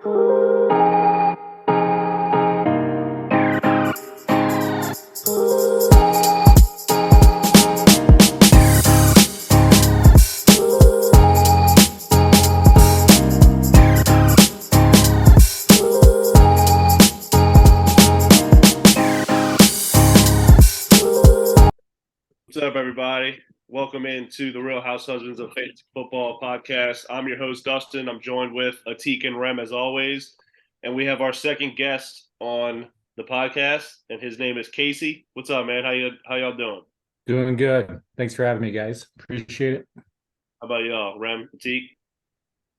What's up, everybody? Welcome into the Real House Husbands of Fantasy Football podcast. I'm your host, Dustin. I'm joined with Atik and Rem, as always. And we have our second guest on the podcast, and his name is Casey. What's up, man? How y'all doing? Doing good. Thanks for having me, guys. Appreciate it. How about y'all, Rem, Atik?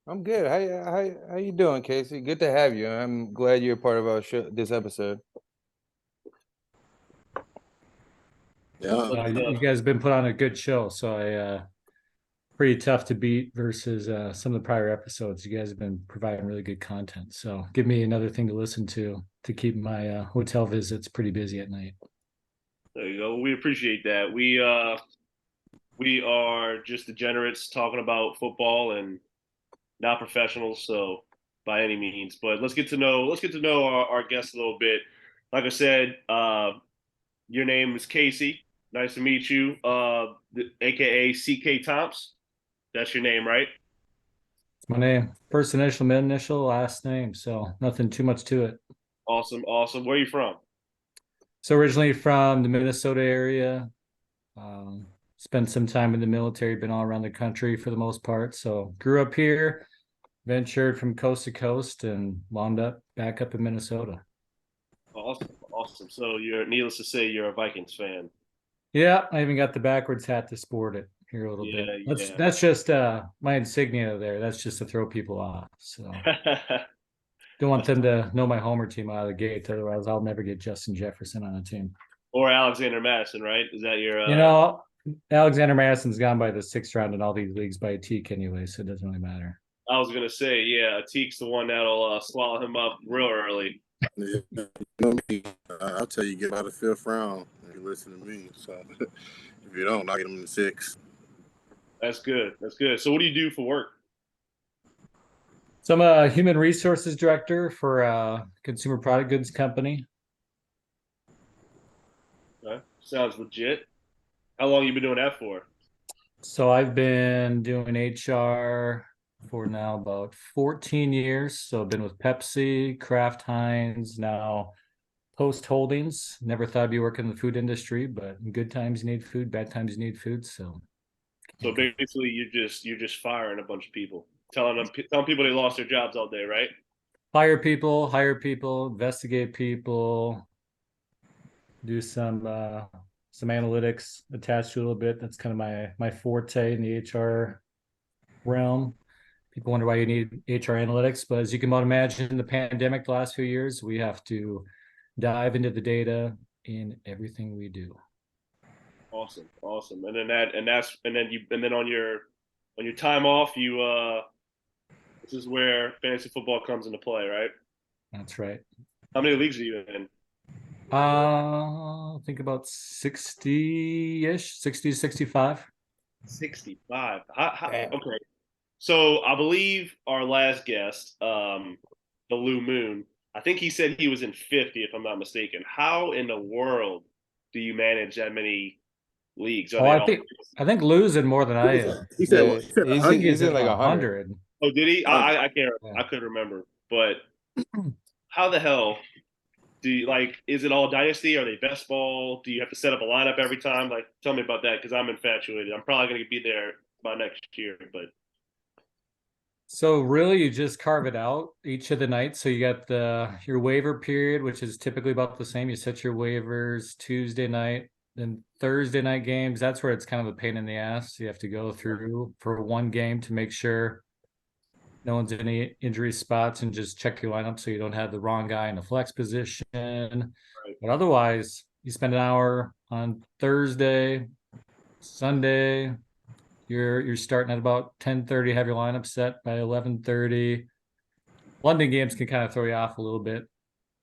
I'm good. How you doing, Casey? Good to have you. I'm glad you're a part of our show, this episode. Yeah, you guys have been put on a good show, so pretty tough to beat versus some of the prior episodes. You guys have been providing really good content, so give me another thing to listen to keep my hotel visits pretty busy at night. There you go. We appreciate that. We are just degenerates talking about football and not professionals, so by any means. But let's get to know our guests a little bit. Like I said, your name is Casey. Nice to meet you. AKA CKThomps. That's your name, right? It's my name. First initial, mid initial, last name. So nothing too much to it. Awesome. Where are you from? So originally from the Minnesota area. Spent some time in the military, been all around the country for the most part. So grew up here, ventured from coast to coast, and wound up back up in Minnesota. Awesome. So needless to say, you're a Vikings fan. Yeah, I even got the backwards hat to sport it here a little bit. That's just my insignia there. That's just to throw people off. So don't want them to know my homer team out of the gate. Otherwise, I'll never get Justin Jefferson on a team. Or Alexander Madison, right? Is that your? Alexander Madison's gone by the 6th round in all these leagues by Atik anyway, so it doesn't really matter. I was gonna say, yeah, Atik's the one that'll swallow him up real early. Yeah, you know me. I'll tell you, get out of the 5th round if you listen to me. So if you don't, I'll get them in the 6th. That's good. So what do you do for work? So I'm a human resources director for a consumer product goods company. Okay. Sounds legit. How long have you been doing that for? So I've been doing HR for now about 14 years. So I've been with Pepsi, Kraft Heinz, now Post Holdings. Never thought I'd be working in the food industry, but in good times you need food, bad times you need food. So basically you're just firing a bunch of people, telling people they lost their jobs all day, right? Hire people, investigate people, do some analytics attached to a little bit. That's kind of my forte in the HR realm. People wonder why you need HR analytics, but as you can imagine, the pandemic the last few years, we have to dive into the data in everything we do. Awesome. And then on your time off, this is where fantasy football comes into play, right? That's right. How many leagues are you in? I think about 60-ish, 60 to 65. 65. Okay. So I believe our last guest, the Lou Moon, I think he said he was in 50, if I'm not mistaken. How in the world do you manage that many leagues? I think Lou's in more than I am. He said he's in like 100. Oh, did he? I can't. Yeah. I couldn't remember. But how the hell do you is it all dynasty? Are they best ball? Do you have to set up a lineup every time? Tell me about that, because I'm infatuated. I'm probably going to be there by next year, but. So really you just carve it out each of the nights. So you got your waiver period, which is typically about the same. You set your waivers Tuesday night, then Thursday night games. That's where it's kind of a pain in the ass. You have to go through for one game to make sure no one's in any injury spots and just check your lineup so you don't have the wrong guy in the flex position. Right. But otherwise, you spend an hour on Thursday, Sunday. You're starting at about 10:30, have your lineup set by 11:30. London games can kind of throw you off a little bit.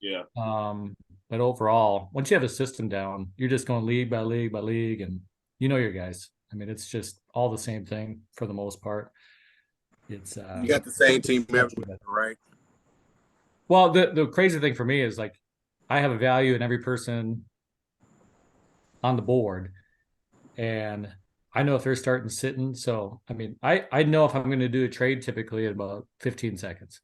Yeah. But overall, once you have a system down, you're just going league by league by league, and you know your guys. I mean, it's just all the same thing for the most part. It's you got the same team everywhere, right? Well, the crazy thing for me is like I have a value in every person on the board, and I know if they're starting sitting. So I mean, I know if I'm going to do a trade typically in about 15 seconds.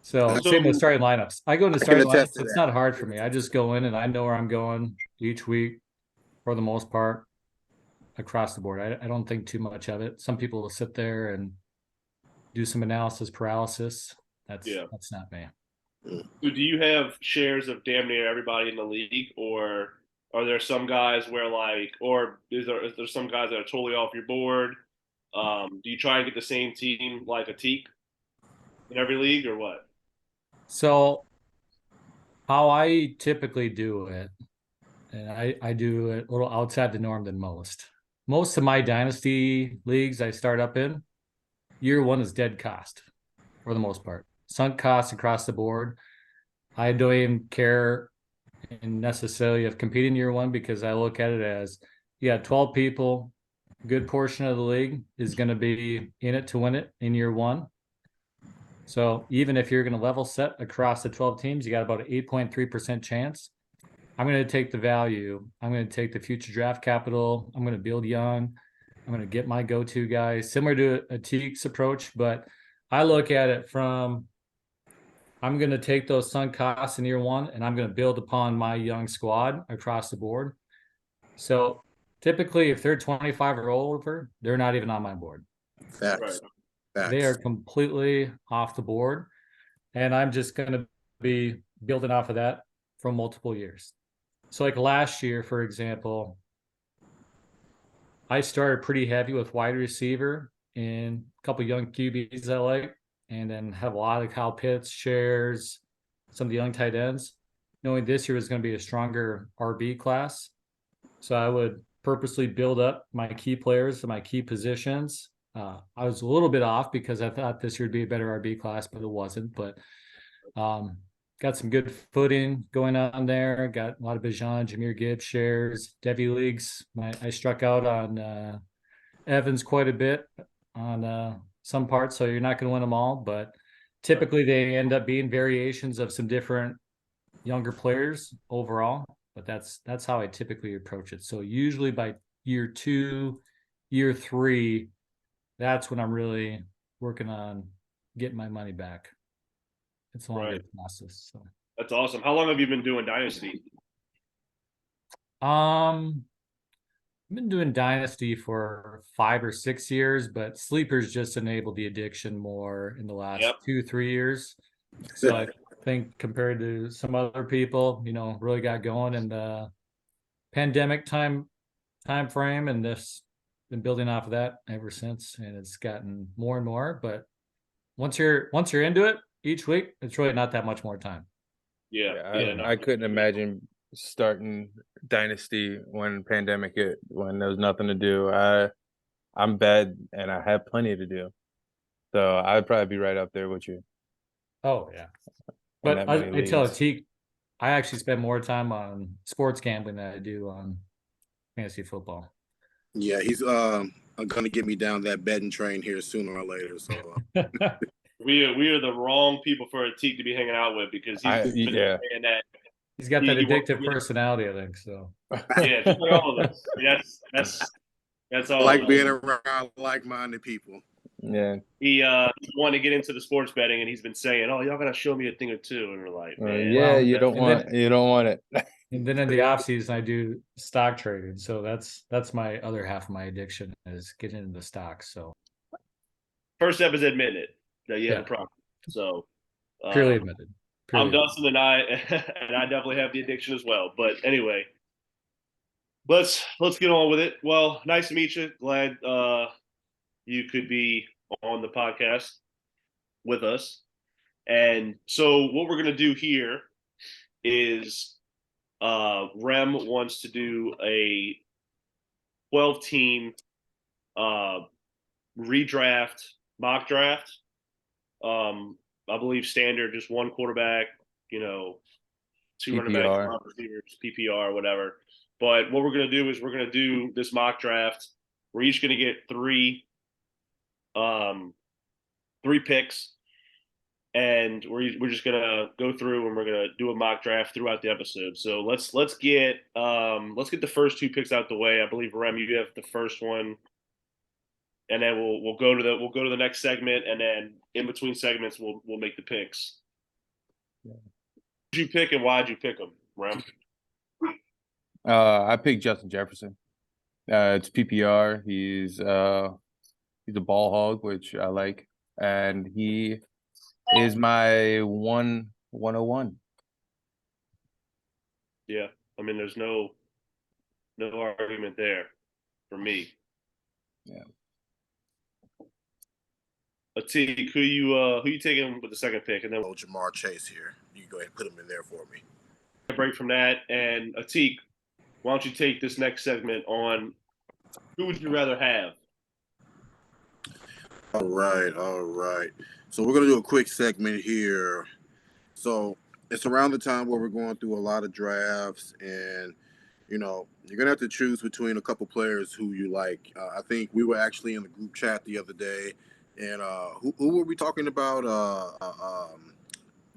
So So same with starting lineups. I go into I can starting attest lineups. to It's that. not hard for me. I just go in and I know where I'm going each week for the most part across the board. I don't think too much of it. Some people will sit there and do some analysis paralysis. yeah. That's not me. So do you have shares of damn near everybody in the league, or are there some guys where like, or is there some guys that are totally off your board? Do you try and get the same team like a teak in every league, or what? So how I typically do it, and I do it a little outside the norm than most. Most of my dynasty leagues I start up in, year one is dead cost for the most part. Sunk costs across the board. I don't even care necessarily of competing year one because I look at it as you got 12 people, a good portion of the league is going to be in it to win it in year one. So even if you're going to level set across the 12 teams, you got about an 8.3% chance. I'm going to take the value. I'm going to take the future draft capital. I'm going to build young. I'm going to get my go-to guys, similar to a Teague's approach, but I look at it from I'm going to take those sunk costs in year one and I'm going to build upon my young squad across the board. So typically, if they're 25 or older, they're not even on my board. Facts. Right. They Facts. are completely off the board. And I'm just going to be building off of that for multiple years. So, like last year, for example, I started pretty heavy with wide receiver and a couple young QBs I like, and then have a lot of Kyle Pitts shares, some of the young tight ends, knowing this year was going to be a stronger RB class. So I would purposely build up my key players and my key positions. I was a little bit off because I thought this year would be a better RB class, but it wasn't. But got some good footing going on there. Got a lot of Bijan, Jameer Gibbs shares, Devi leagues. I struck out on Evans quite a bit on some parts, so you're not going to win them all. But typically, they end up being variations of some different younger players overall. But that's how I typically approach it. So usually by year 2, year 3, that's when I'm really working on getting my money back. It's a longer process. So. That's awesome. How long have you been doing Dynasty? I've been doing Dynasty for 5 or 6 years, but Sleepers just enabled the addiction more in the last 2-3 years. So I think compared to some other people, really got going in the pandemic time frame, and this been building off of that ever since, and it's gotten more and more. But once you're into it each week, it's really not that much more time. I couldn't imagine starting Dynasty when pandemic hit, when there was nothing to do. I'm bad and I have plenty to do. So I'd probably be right up there with you. Oh yeah. But I tell Teak, I actually spend more time on sports gambling than I do on fantasy football. Yeah, he's gonna get me down that betting train here sooner or later. So we are the wrong people for a Teak to be hanging out with because he's been saying that. He's got that addictive personality, I think. So yeah, just like all of us. That's all. I like being around like-minded people. Yeah. He wanted to get into the sports betting, and he's been saying, "Oh, y'all gotta show me a thing or two." And we're like, "Man, yeah, you don't want it." And then in the off season, I do stock trading, so that's my other half of my addiction is getting into stocks. So first step is admitting it that you have a problem. So purely admitted. I'm Dustin, and I definitely have the addiction as well. But anyway, let's get on with it. Well, nice to meet you. Glad you could be on the podcast with us. And so what we're gonna do here is Rem wants to do a 12-team redraft mock draft. I believe standard, just one quarterback, 2 running backs, 5 receivers, PPR, whatever. But what we're going to do is we're going to do this mock draft. We're each going to get 3 picks. and we're just gonna go through and we're gonna do a mock draft throughout the episode. So let's get the first two picks out the way. I believe Rem, you have the first one, and then we'll go to the next segment, and then in between segments we'll make the picks. Yeah. Who'd you pick and why'd you pick them, Rem? I picked Justin Jefferson. It's PPR. He's a ball hog, which I like, and he is my 101. Yeah, I mean, there's no argument there for me. Yeah. Atik, who you taking with the second pick, and then Jamar Chase here. You can go ahead and put him in there for me. Break from that, and Atik, why don't you take this next segment on who would you rather have? All right. So we're gonna do a quick segment here. So it's around the time where we're going through a lot of drafts, and you're gonna have to choose between a couple players who you like. I think we were actually in the group chat the other day, and who were we talking about?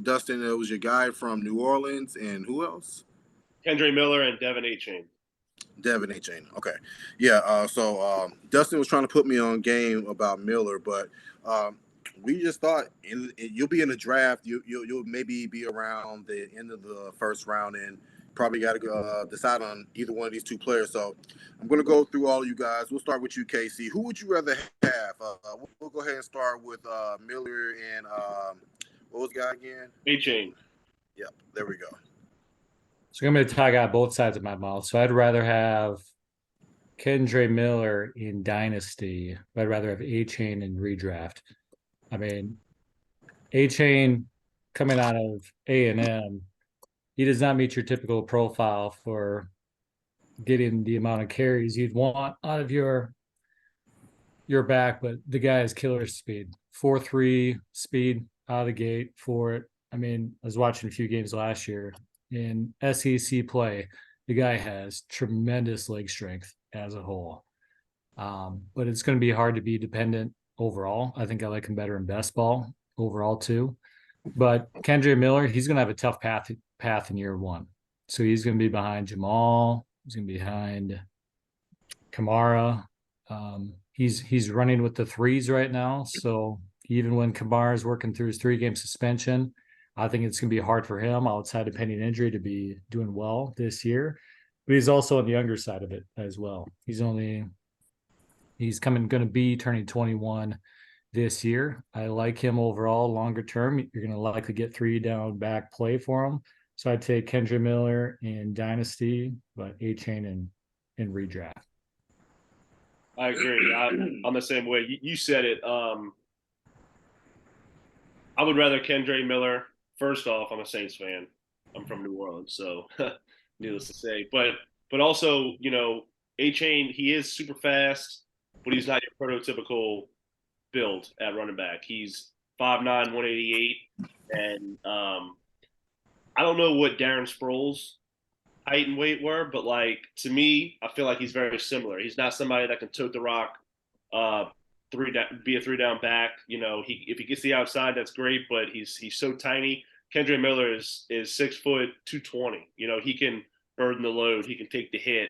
Dustin, it was your guy from New Orleans, and who else? Kendre Miller and Devin Achane. Devin Achane. Okay. Yeah. So Dustin was trying to put me on game about Miller, but we just thought you'll be in the draft. You'll maybe be around the end of the first round, and probably got to decide on either one of these two players. So I'm going to go through all of you guys. We'll start with you, Casey. Who would you rather have? We'll go ahead and start with Miller and what was the guy again? Achane. Yep. There we go. So I'm going to talk out both sides of my mouth. So I'd rather have Kendre Miller in Dynasty. I'd rather have Achane in redraft. I mean, Achane coming out of A&M, he does not meet your typical profile for getting the amount of carries you'd want out of your back, but the guy has killer speed. 4.3 speed out of the gate for it. I mean, I was watching a few games last year in SEC play. The guy has tremendous leg strength as a whole. But it's going to be hard to be dependent overall. I think I like him better in best ball overall too. But Kendre Miller, he's going to have a tough path in year one. So he's going to be behind Jamal. He's going to be behind Kamara. He's running with the threes right now. So even when Kamara is working through his 3-game suspension, I think it's going to be hard for him outside of pending injury to be doing well this year. But he's also on the younger side of it as well. He's going to be turning 21 this year. I like him overall longer term. You're going to likely get 3 down back play for him. So I'd take Kendre Miller in Dynasty, but Achane in redraft. I agree. I'm the same way. You said it. I would rather Kendre Miller. First off, I'm a Saints fan. I'm from New Orleans, so needless to say. But also, Achane, he is super fast, but he's not your prototypical build at running back. He's 5'9", 188, and I don't know what Darren Sproles' height and weight were, but to me, I feel like he's very similar. He's not somebody that can tote the rock, be a 3-down back. If he gets the outside, that's great, but he's so tiny. Kendre Miller is 6 foot 220. He can burden the load. He can take the hit.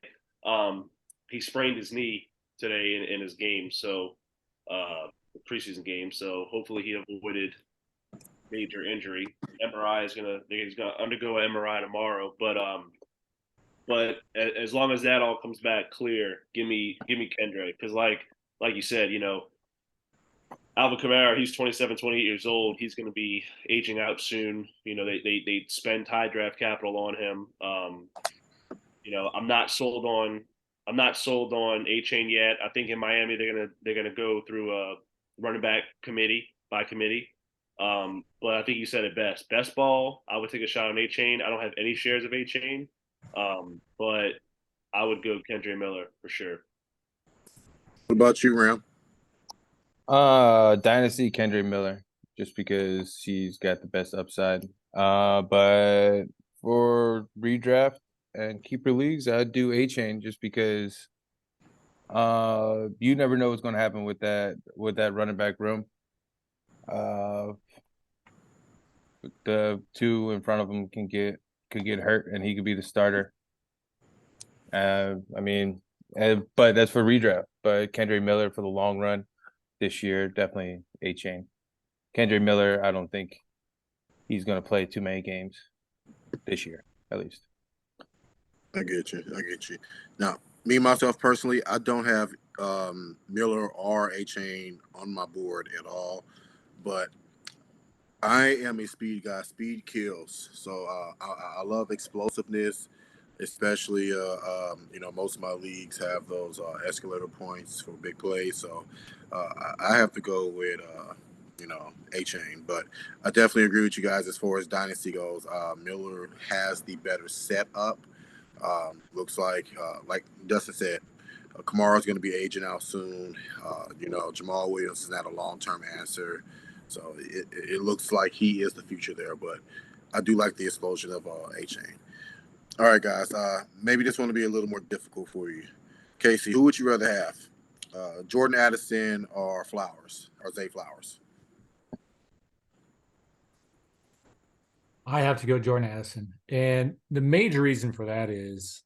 He sprained his knee today in his game, so preseason game. So hopefully he avoided major injury. He's gonna undergo an MRI tomorrow, but as long as that all comes back clear, give me Kendre, because like you said, Alvin Kamara, he's 27, 28 years old. He's going to be aging out soon. They spend high draft capital on him. I'm not sold on Achane yet. I think in Miami they're gonna go through a running back committee. But I think you said it best. Best ball, I would take a shot on Achane. I don't have any shares of Achane, but I would go Kendre Miller for sure. What about you, Ram? Dynasty Kendre Miller, just because he's got the best upside. But for redraft and keeper leagues, I'd do Achane just because you never know what's going to happen with that running back room. the two in front of him could get hurt, and he could be the starter. I mean, but that's for redraft. But Kendre Miller for the long run this year, definitely A-Chain. Kendre Miller, I don't think he's going to play too many games this year, at least. I get you. Now, me myself personally, I don't have Miller or A-Chain on my board at all, but I am a speed guy. Speed kills. So I love explosiveness, especially most of my leagues have those escalator points for big plays. So I have to go with A-Chain. But I definitely agree with you guys as far as dynasty goes. Miller has the better setup. Looks like Dustin said, Kamara's going to be aging out soon. Jamal Williams is not a long-term answer. So it looks like he is the future there, but I do like the explosion of A-Chain. All right, guys. Maybe this one will be a little more difficult for you. Casey, who would you rather have? Jordan Addison or Zay Flowers? I have to go Jordan Addison. And the major reason for that is,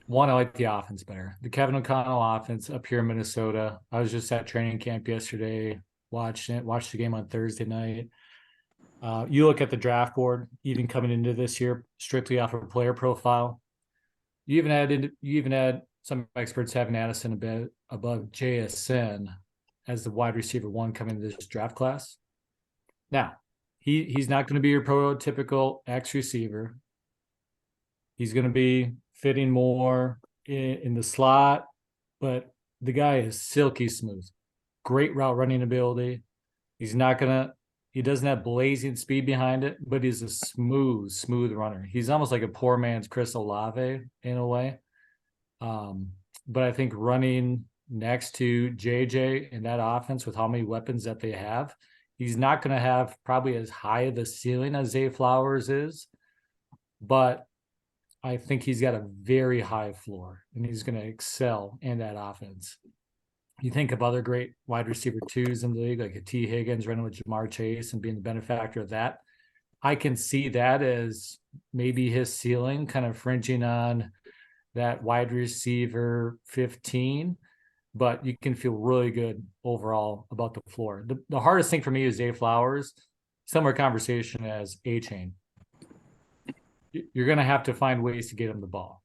one, I like the offense better. The Kevin O'Connell offense up here in Minnesota. I was just at training camp yesterday, watched the game on Thursday night. You look at the draft board, even coming into this year, strictly off of player profile. You even had some experts having Addison a bit above JSN as the wide receiver one coming into this draft class. Now, he's not going to be your prototypical X receiver. He's going to be fitting more in the slot, but the guy is silky smooth. Great route running ability. He doesn't have blazing speed behind it, but he's a smooth runner. He's almost like a poor man's Chris Olave in a way. But I think running next to JJ in that offense with how many weapons that they have, he's not going to have probably as high of a ceiling as Zay Flowers is, but I think he's got a very high floor and he's going to excel in that offense. You think of other great wide receiver twos in the league, like a T. Higgins running with Jamar Chase and being the benefactor of that. I can see that as maybe his ceiling, kind of fringing on that wide receiver 15, but you can feel really good overall about the floor. The hardest thing for me is Zay Flowers, similar conversation as A-Chain. You're going to have to find ways to get him the ball.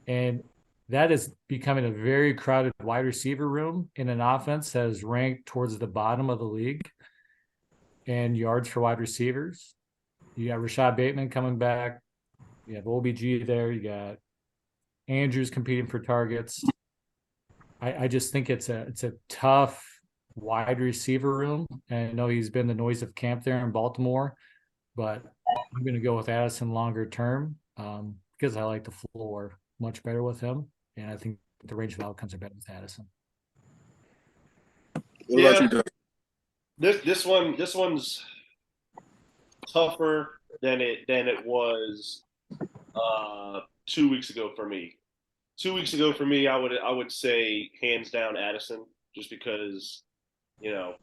And that is becoming a very crowded wide receiver room in an offense that is ranked towards the bottom of the league and yards for wide receivers. You got Rashad Bateman coming back. You have OBG there. You got Andrews competing for targets. I just think it's a tough wide receiver room. And I know he's been the noise of camp there in Baltimore, but I'm going to go with Addison longer term because I like the floor much better with him. And I think the range of outcomes are better with Addison. What about you, Doug? This one's tougher than it was 2 weeks ago for me. 2 weeks ago for me, I would say hands down Addison, just because, not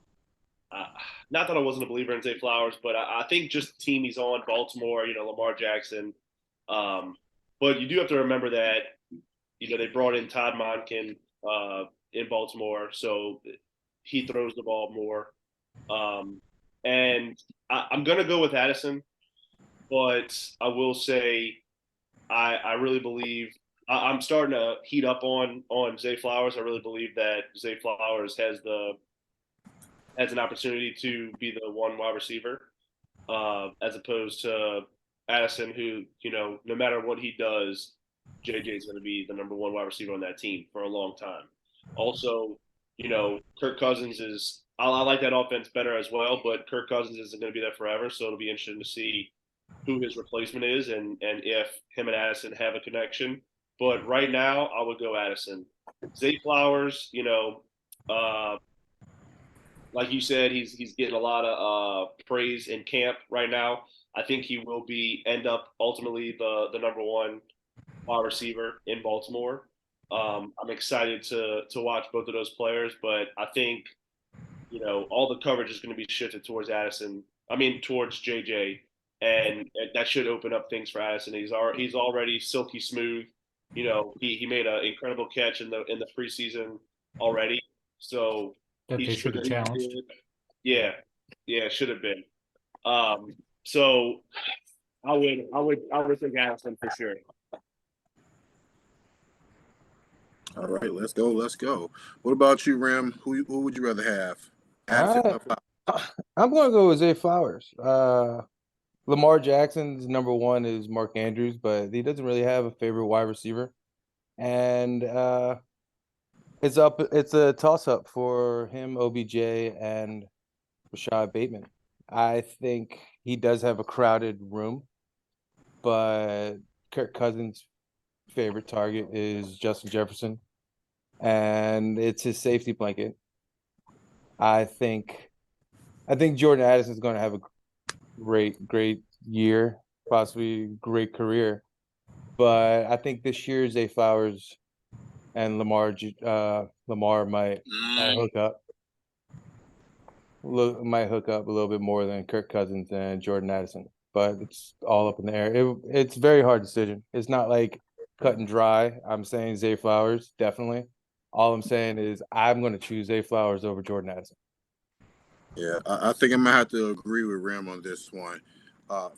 that I wasn't a believer in Zay Flowers, but I think just the team he's on, Baltimore, Lamar Jackson. But you do have to remember that, they brought in Todd Monken in Baltimore, so he throws the ball more. And I'm going to go with Addison, but I will say I really believe I'm starting to heat up on Zay Flowers. I really believe that Zay Flowers has an opportunity to be the one wide receiver as opposed to Addison, who, no matter what he does, JJ is going to be the number one wide receiver on that team for a long time. Also, Kirk Cousins is – I like that offense better as well, but Kirk Cousins isn't going to be there forever, so it'll be interesting to see who his replacement is and if him and Addison have a connection. But right now, I would go Addison. Zay Flowers, like you said, he's getting a lot of praise in camp right now. I think he will end up ultimately the number one wide receiver in Baltimore. I'm excited to watch both of those players, but I think all the coverage is going to be shifted towards Addison I mean, towards JJ, and that should open up things for Addison. He's already silky smooth. He made an incredible catch in the preseason already, so That he they should should have he challenged. did. Yeah, yeah, should have been. So I would think Addison for sure. All right, let's go. Let's go. What about you, Rim? Who would you rather have? Addison I, or Flowers? I'm going to go with Zay Flowers. Lamar Jackson's number one is Mark Andrews, but he doesn't really have a favorite wide receiver. And it's a toss up for him, OBJ, and Rashad Bateman. I think he does have a crowded room, but Kirk Cousins' favorite target is Justin Jefferson, and it's his safety blanket. I think Jordan Addison is going to have a great year, possibly great career. But I think this year Zay Flowers and Lamar might hook up. Might hook up a little bit more than Kirk Cousins and Jordan Addison, but it's all up in the air. It's a very hard decision. It's not like cut and dry. I'm saying Zay Flowers, definitely. All I'm saying is I'm going to choose Zay Flowers over Jordan Addison. Yeah, I think I'm gonna have to agree with Rim on this one.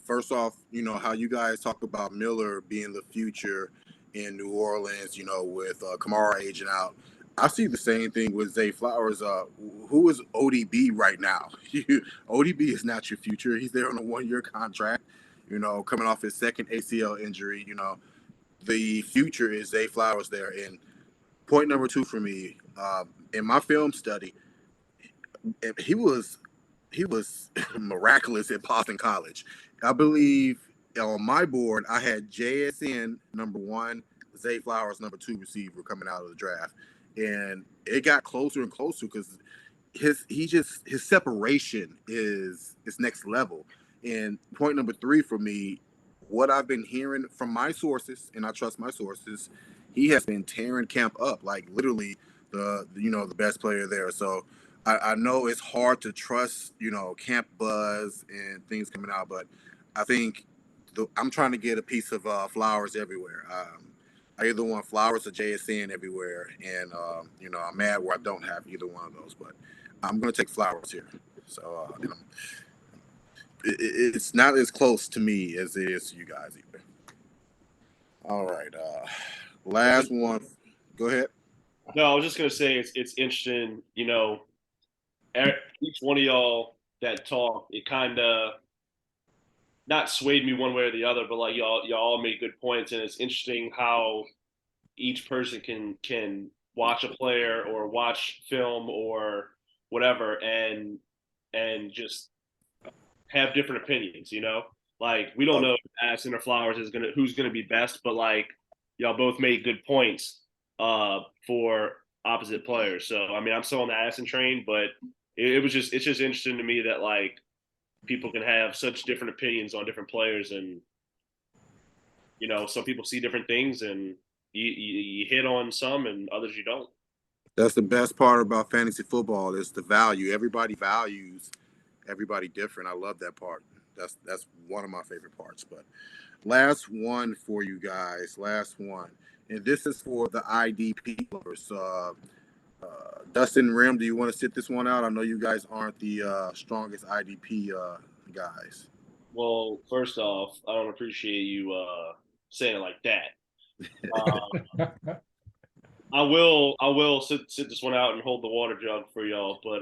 First off, how you guys talk about Miller being the future in New Orleans, with Kamara aging out. I see the same thing with Zay Flowers. Who is ODB right now? ODB is not your future. He's there on a 1-year contract, coming off his second ACL injury. The future is Zay Flowers there. And point number 2 for me, in my film study, he was miraculous at Boston College. I believe on my board I had JSN number 1, Zay Flowers number 2 receiver coming out of the draft, and it got closer and closer because his separation is next level. And point number 3 for me, what I've been hearing from my sources, and I trust my sources, he has been tearing camp up, like literally the best player there. So I know it's hard to trust, camp buzz and things coming out, but I think I'm trying to get a piece of Flowers everywhere. I either want Flowers or JSN everywhere, and I'm mad where I don't have either one of those, but I'm going to take Flowers here. So it's not as close to me as it is to you guys either. All right, last one. Go ahead. No, I was just gonna say it's interesting. Each one of y'all that talk, it kind of not swayed me one way or the other, but like y'all all made good points, and it's interesting how each person can watch a player or watch film or whatever and just have different opinions. Like we don't know if Addison or Flowers is who's gonna be best, but like y'all both made good points for opposite players. So I mean, I'm still on the Addison train, but it's just interesting to me that like people can have such different opinions on different players, and some people see different things, and you hit on some, and others you don't. That's the best part about fantasy football is the value. Everybody values everybody different. I love that part. That's one of my favorite parts. But last one for you guys. Last one, and this is for the IDP lovers. Dustin, Rim, do you want to sit this one out? I know you guys aren't the strongest IDP guys. Well, first off, I don't appreciate you saying it like that. I will sit this one out and hold the water jug for y'all, but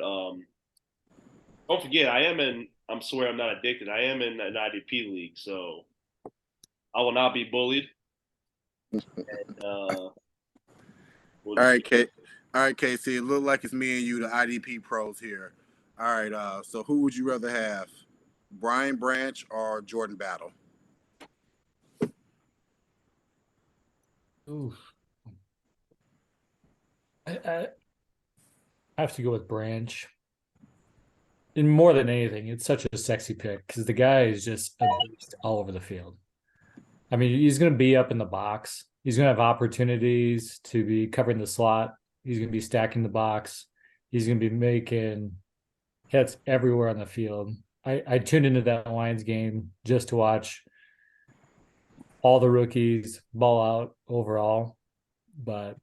don't forget I'm swear I'm not addicted. I am in an IDP league, so I will not be bullied. And, all right, Kate. All right, Casey. It looks like it's me and you, the IDP pros here. All right. So who would you rather have, Brian Branch or Jordan Battle? Oof. I have to go with Branch. And more than anything, it's such a sexy pick because the guy is just a beast all over the field. I mean, he's going to be up in the box. He's going to have opportunities to be covering the slot. He's going to be stacking the box. He's going to be making hits everywhere on the field. I tuned into that Lions game just to watch all the rookies ball out overall, but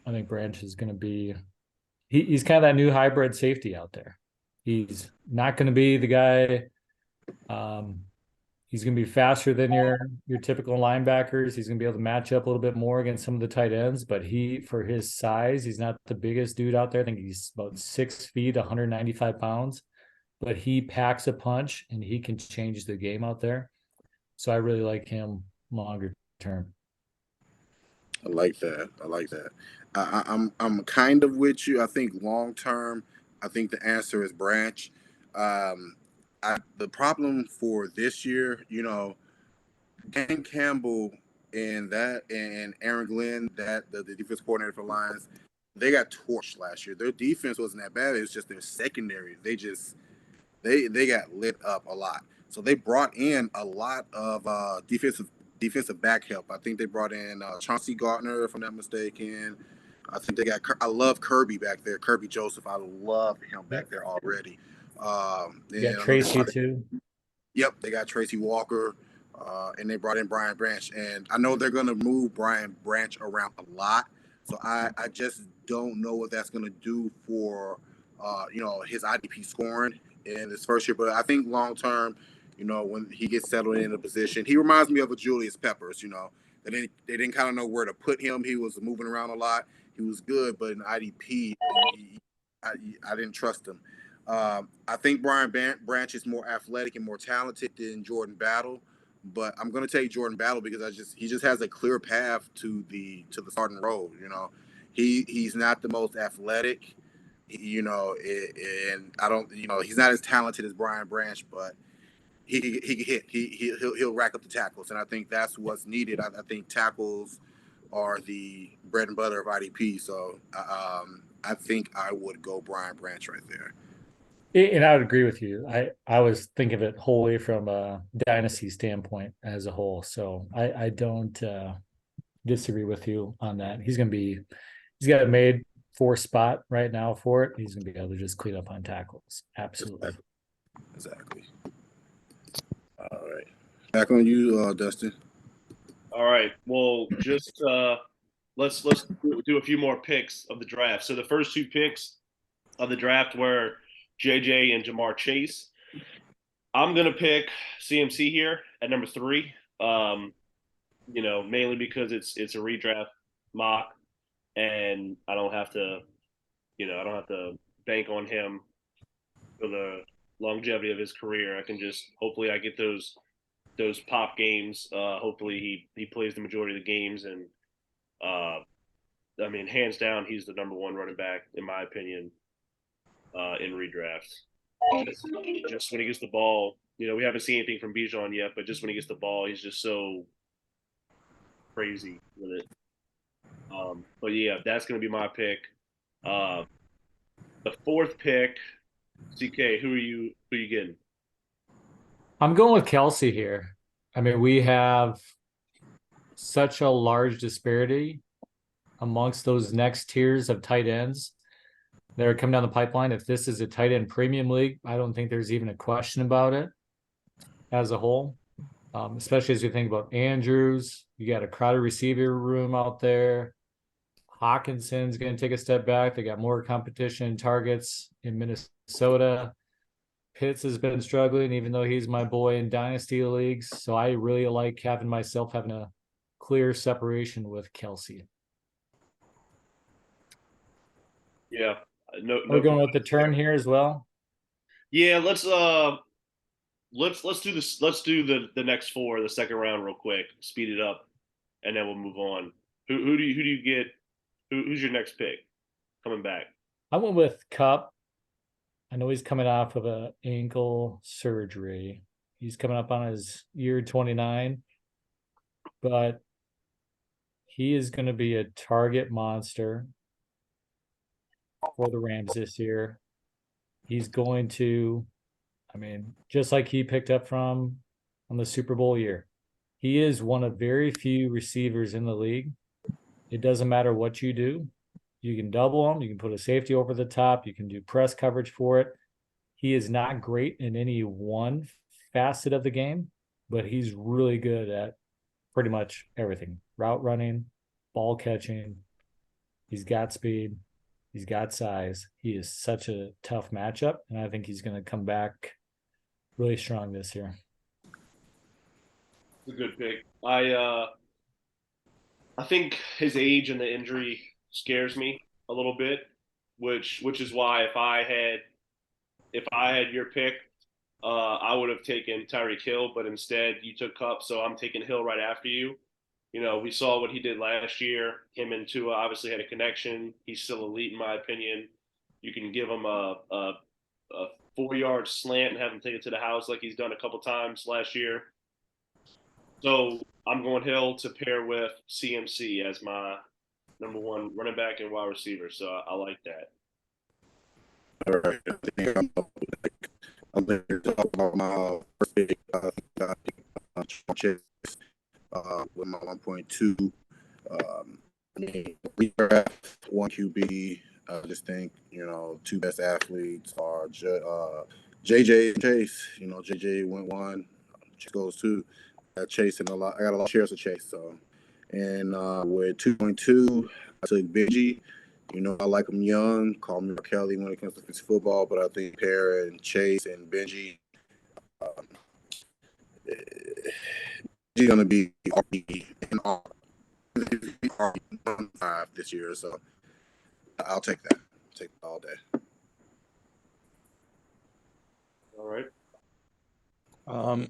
I think Branch is going to be he's kind of that new hybrid safety out there. He's not going to be the guy. He's going to be faster than your typical linebackers. He's going to be able to match up a little bit more against some of the tight ends, but for his size, he's not the biggest dude out there. I think he's about 6 feet, 195 pounds, but he packs a punch and he can change the game out there. So I really like him longer term. I like that. I'm kind of with you. I think long term, I think the answer is Branch. The problem for this year, Dan Campbell and Aaron Glenn, the defense coordinator for Lions, they got torched last year. Their defense wasn't that bad. It was just their secondary. They got lit up a lot. So they brought in a lot of defensive back help. I think they brought in Chauncey Gardner, if I'm not mistaken. I think I love Kirby back there. Kirby Joseph. I love him back there already. Tracy too. Yep, they got Tracy Walker, and they brought in Brian Branch. And I know they're going to move Brian Branch around a lot. So I just don't know what that's going to do for, his IDP scoring in his first year. But I think long term, when he gets settled in a position, he reminds me of a Julius Peppers. They didn't kind of know where to put him. He was moving around a lot. He was good, but in IDP, I didn't trust him. I think Brian Branch is more athletic and more talented than Jordan Battle, but I'm going to take Jordan Battle because he just has a clear path to the starting role. He's not the most athletic, and I don't, he's not as talented as Brian Branch, but he can hit. He'll rack up the tackles, and I think that's what's needed. I think tackles are the bread and butter of IDP, so I think I would go Brian Branch right there. And I would agree with you. I was thinking of it wholly from a dynasty standpoint as a whole. So I don't disagree with you on that. He's got it made for spot right now for it. He's going to be able to just clean up on tackles. Absolutely. Exactly. All right. Back on you, Dustin. All right. Well, just let's do a few more picks of the draft. So the first 2 picks of the draft were JJ and Jamar Chase. I'm gonna pick CMC here at number 3. Mainly because it's a redraft mock, and I don't have to bank on him for the longevity of his career. I can just hopefully I get those pop games. Hopefully he plays the majority of the games, and hands down he's the number 1 running back in my opinion. In redrafts. Just when he gets the ball, we haven't seen anything from Bijan yet, but just when he gets the ball, he's just so crazy with it. But yeah, that's going to be my pick. The 4th pick, CK, who are you getting? I'm going with Kelsey here. We have such a large disparity amongst those next tiers of tight ends that are coming down the pipeline. If this is a tight end premium league, I don't think there's even a question about it as a whole, especially as you think about Andrews. You got a crowded receiver room out there. Hawkinson's going to take a step back. They got more competition and targets in Minnesota. Pitts has been struggling, even though he's my boy in dynasty leagues. So I really like having a clear separation with Kelsey. Yeah. We're going with the turn here as well. Yeah, let's do this. Let's do the next 4, the second round, real quick. Speed it up, and then we'll move on. Who do you get? Who's your next pick coming back? I went with Kupp. I know he's coming off of an ankle surgery. He's coming up on his year 29, but he is going to be a target monster for the Rams this year. He's going to, just like he picked up from on the Super Bowl year, he is one of very few receivers in the league. It doesn't matter what you do. You can double him. You can put a safety over the top. You can do press coverage for it. he is not great in any one facet of the game, but he's really good at pretty much everything. Route running, ball catching. He's got speed. He's got size. He is such a tough matchup, and I think he's going to come back really strong this year. It's a good pick. I think his age and the injury scares me a little bit, which is why if I had your pick, I would have taken Tyreek Hill, but instead you took Cup, so I'm taking Hill right after you. You know, we saw what he did last year. Him and Tua obviously had a connection. He's still elite in my opinion. You can give him a 4 yard slant and have him take it to the house like he's done a couple times last year. So I'm going Hill to pair with CMC as my number one running back and wide receiver. So I like that. All right. I'm going to talk about my first pick. Chase with my 1.2. Redraft, one QB. I just think, two best athletes are JJ and Chase. JJ went one. Chase goes two. Chase and I got a lot of shares of Chase. So, and with 2.2, I took Benji. I like him young. Call me Kelly when it comes to football, but I think Pear and Chase and Benji, he's gonna be RB and RB5 this year. So I'll take that. Take it all day. All right. I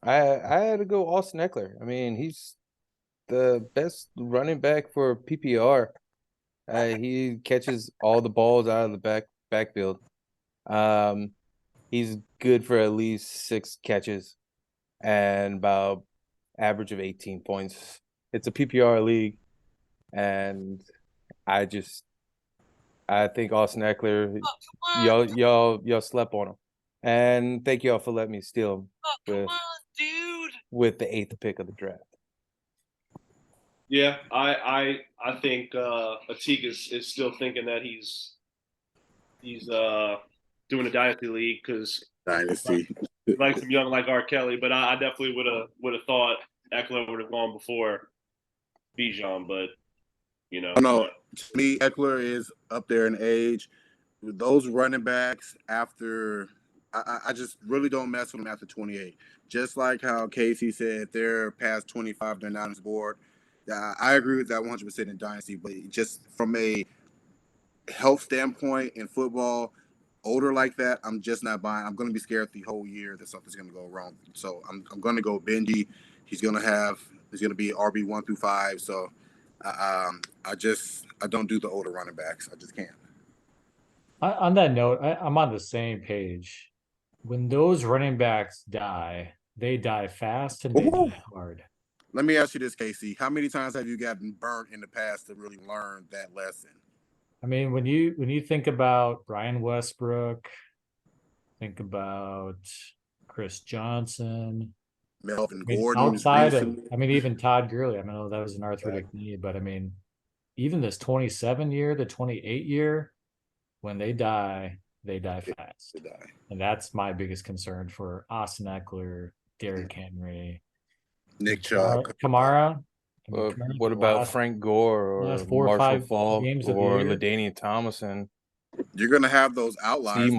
had to go Austin Eckler. I mean, he's the best running back for PPR. He catches all the balls out of the backfield. He's good for at least 6 catches and about average of 18 points. It's a PPR league, and I think Austin Eckler, y'all slept on him. And thank y'all for letting me steal him with the 8th pick of the draft. Yeah, I think Atik is still thinking that he's doing a dynasty league because Dynasty. like some young like R. Kelly, but I definitely would have thought Eckler would have gone before Bijan, but No, to me, Eckler is up there in age. Those running backs after, I just really don't mess with them after 28. Just like how Casey said, they're past 25, they're not on his board. I agree with that 100% in Dynasty, but just from a health standpoint in football, older like that, I'm just not buying. I'm going to be scared the whole year that something's going to go wrong. So I'm going to go Benji. He's going to be RB 1 through 5. So I don't do the older running backs. I just can't. On that note, I'm on the same page. When those running backs die, they die fast and they die hard. Let me ask you this, Casey. How many times have you gotten burnt in the past to really learn that lesson? I mean, when you think about Brian Westbrook, think about Chris Johnson, Melvin Gordon. Gordon. Even Todd Gurley. I know that was an arthritic knee, but I mean, even this 27 year, the 28 year, when they die fast. And that's my biggest concern for Austin Eckler, Derrick Henry, Nick Chubb, Kamara. What about Frank Gore or Marshall Faulk or LaDainian Tomlinson? You're gonna have those outliers.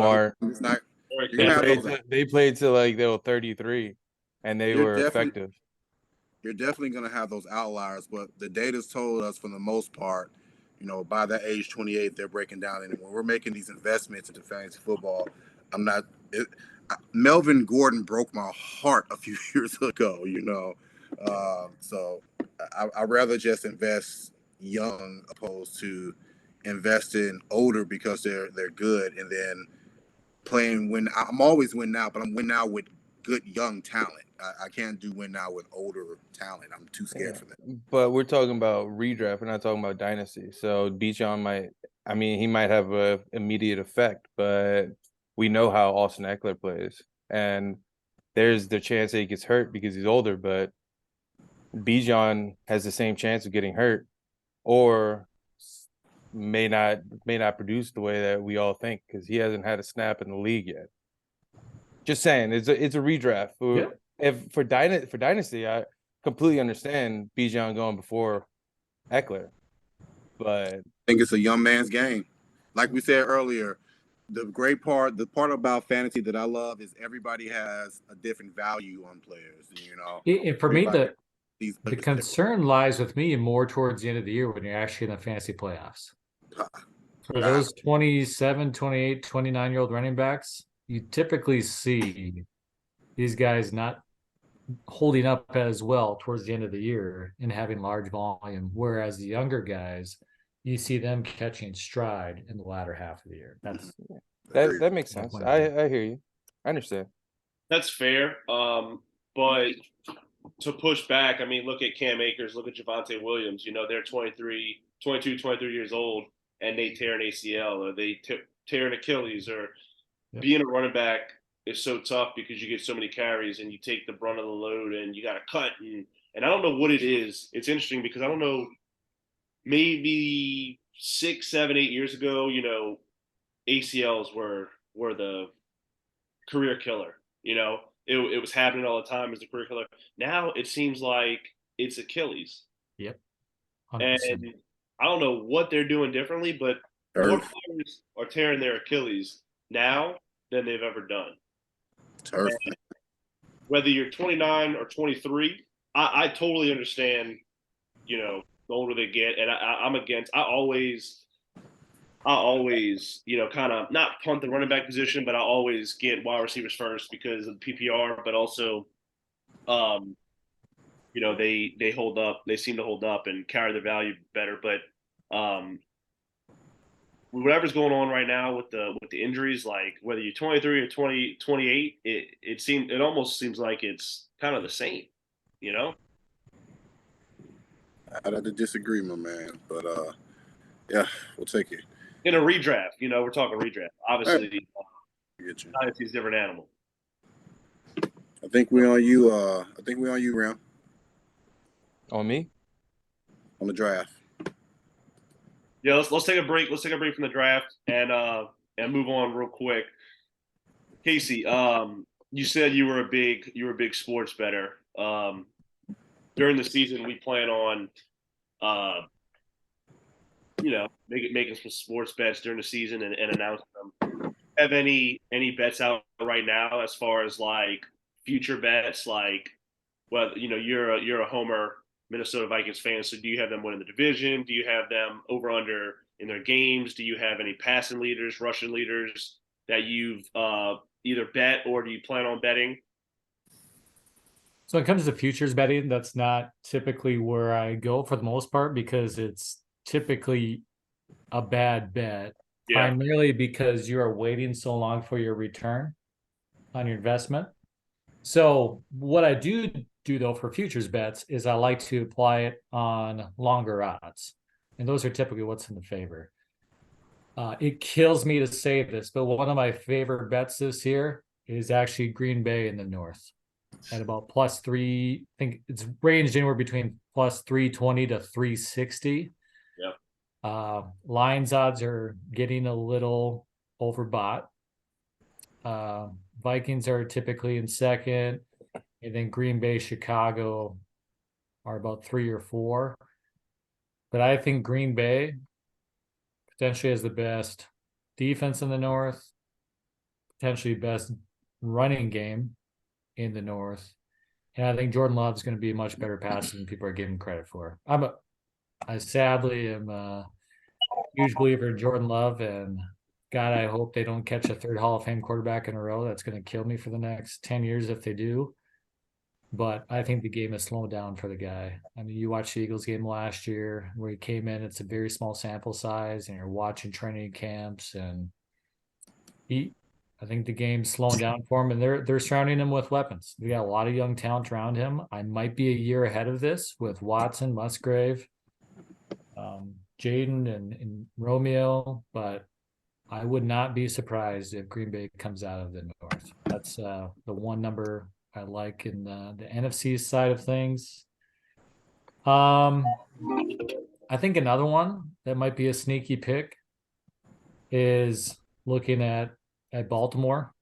They played till like they were 33, and they were effective. You're definitely gonna have those outliers, but the data's told us for the most part, by that age 28, they're breaking down. And when we're making these investments into fantasy football, Melvin Gordon broke my heart a few years ago. So I'd rather just invest young opposed to invest in older because they're good and then playing win. I'm always win now, but I'm win now with good young talent. I can't do win now with older talent. I'm too scared for that. But we're talking about redraft. We're not talking about dynasty. So Bijan he might have an immediate effect, but we know how Austin Eckler plays. And there's the chance that he gets hurt because he's older, but Bijan has the same chance of getting hurt or may not produce the way that we all think because he hasn't had a snap in the league yet. Just saying, it's a redraft. Yeah. If for dynasty, I completely understand Bijan going before Eckler, but I think it's a young man's game. Like we said earlier, the part about fantasy that I love is everybody has a different value on players. You know, For me, the different. concern lies with me more towards the end of the year when you're actually in the fantasy playoffs. For those 27, 28, 29-year-old running backs, you typically see these guys not holding up as well towards the end of the year and having large volume, whereas the younger guys, you see them catching stride in the latter half of the year. That makes sense. I hear you. I understand. That's fair. But to push back, I mean, look at Cam Akers, look at Javonte Williams. You know, they're 22, 23 years old, and they tear an ACL or they tear an Achilles, or being a running back is so tough because you get so many carries and you take the brunt of the load and you got to cut. And I don't know what it is. It's interesting because I don't know, maybe 6, 7, 8 years ago, you know, ACLs were the career killer. You know, it was happening all the time as the career killer. Now it seems like it's Achilles. Yep. 100%. And I don't know what they're doing differently, but more players are tearing their Achilles now than they've ever done. Whether you're 29 or 23, I totally understand, you know, the older they get. And I'm against, I always, you know, kind of not punt the running back position, but I always get wide receivers first because of the PPR, but also, you know, they hold up, they seem to hold up and carry their value better. But whatever's going on right now with the injuries, like whether you're 23 or 28, it almost seems like it's kind of the same, you know? I'd have to disagree, my man, but yeah, we'll take it. In a redraft, you know, we're talking redraft. Obviously, Dynasty is a different animal. I think we're on you, Ram. On me? On the draft. Yeah, let's take a break. Let's take a break from the draft and move on real quick. Casey, you said you were a big sports bettor. During the season, we plan on, you know, making some sports bets during the season and announcing them. Have any bets out right now as far as like future bets? Like, well, you know, you're a homer Minnesota Vikings fan, so do you have them winning the division? Do you have them over under in their games? Do you have any passing leaders, rushing leaders that you've either bet or do you plan on betting? So when it comes to futures betting, that's not typically where I go for the most part because it's typically a bad bet, primarily because you are waiting so long for your return on your investment. So what I do though for futures bets is I like to apply it on longer odds. And those are typically what's in the favor. It kills me to say this, but one of my favorite bets this year is actually Green Bay in the North at about +3. I think it's ranged anywhere between +320 to 360. Yep. Lions odds are getting a little overbought. Vikings are typically in second, and then Green Bay, Chicago are about 3 or 4. But I think Green Bay potentially has the best defense in the North, potentially best running game in the North. And I think Jordan Love is going to be a much better passer than people are giving credit for. I sadly am a huge believer in Jordan Love, and God, I hope they don't catch a third Hall of Fame quarterback in a row. That's going to kill me for the next 10 years if they do. But I think the game has slowed down for the guy. I mean, you watched the Eagles game last year where he came in. It's a very small sample size, and you're watching training camps, and I think the game's slowing down for him, and they're surrounding him with weapons. We got a lot of young talent around him. I might be a year ahead of this with Watson, Musgrave, Jaden, and Romeo, but I would not be surprised if Green Bay comes out of the North. That's the one number I like in the NFC side of things. I I think another one that might be a sneaky pick is looking at Baltimore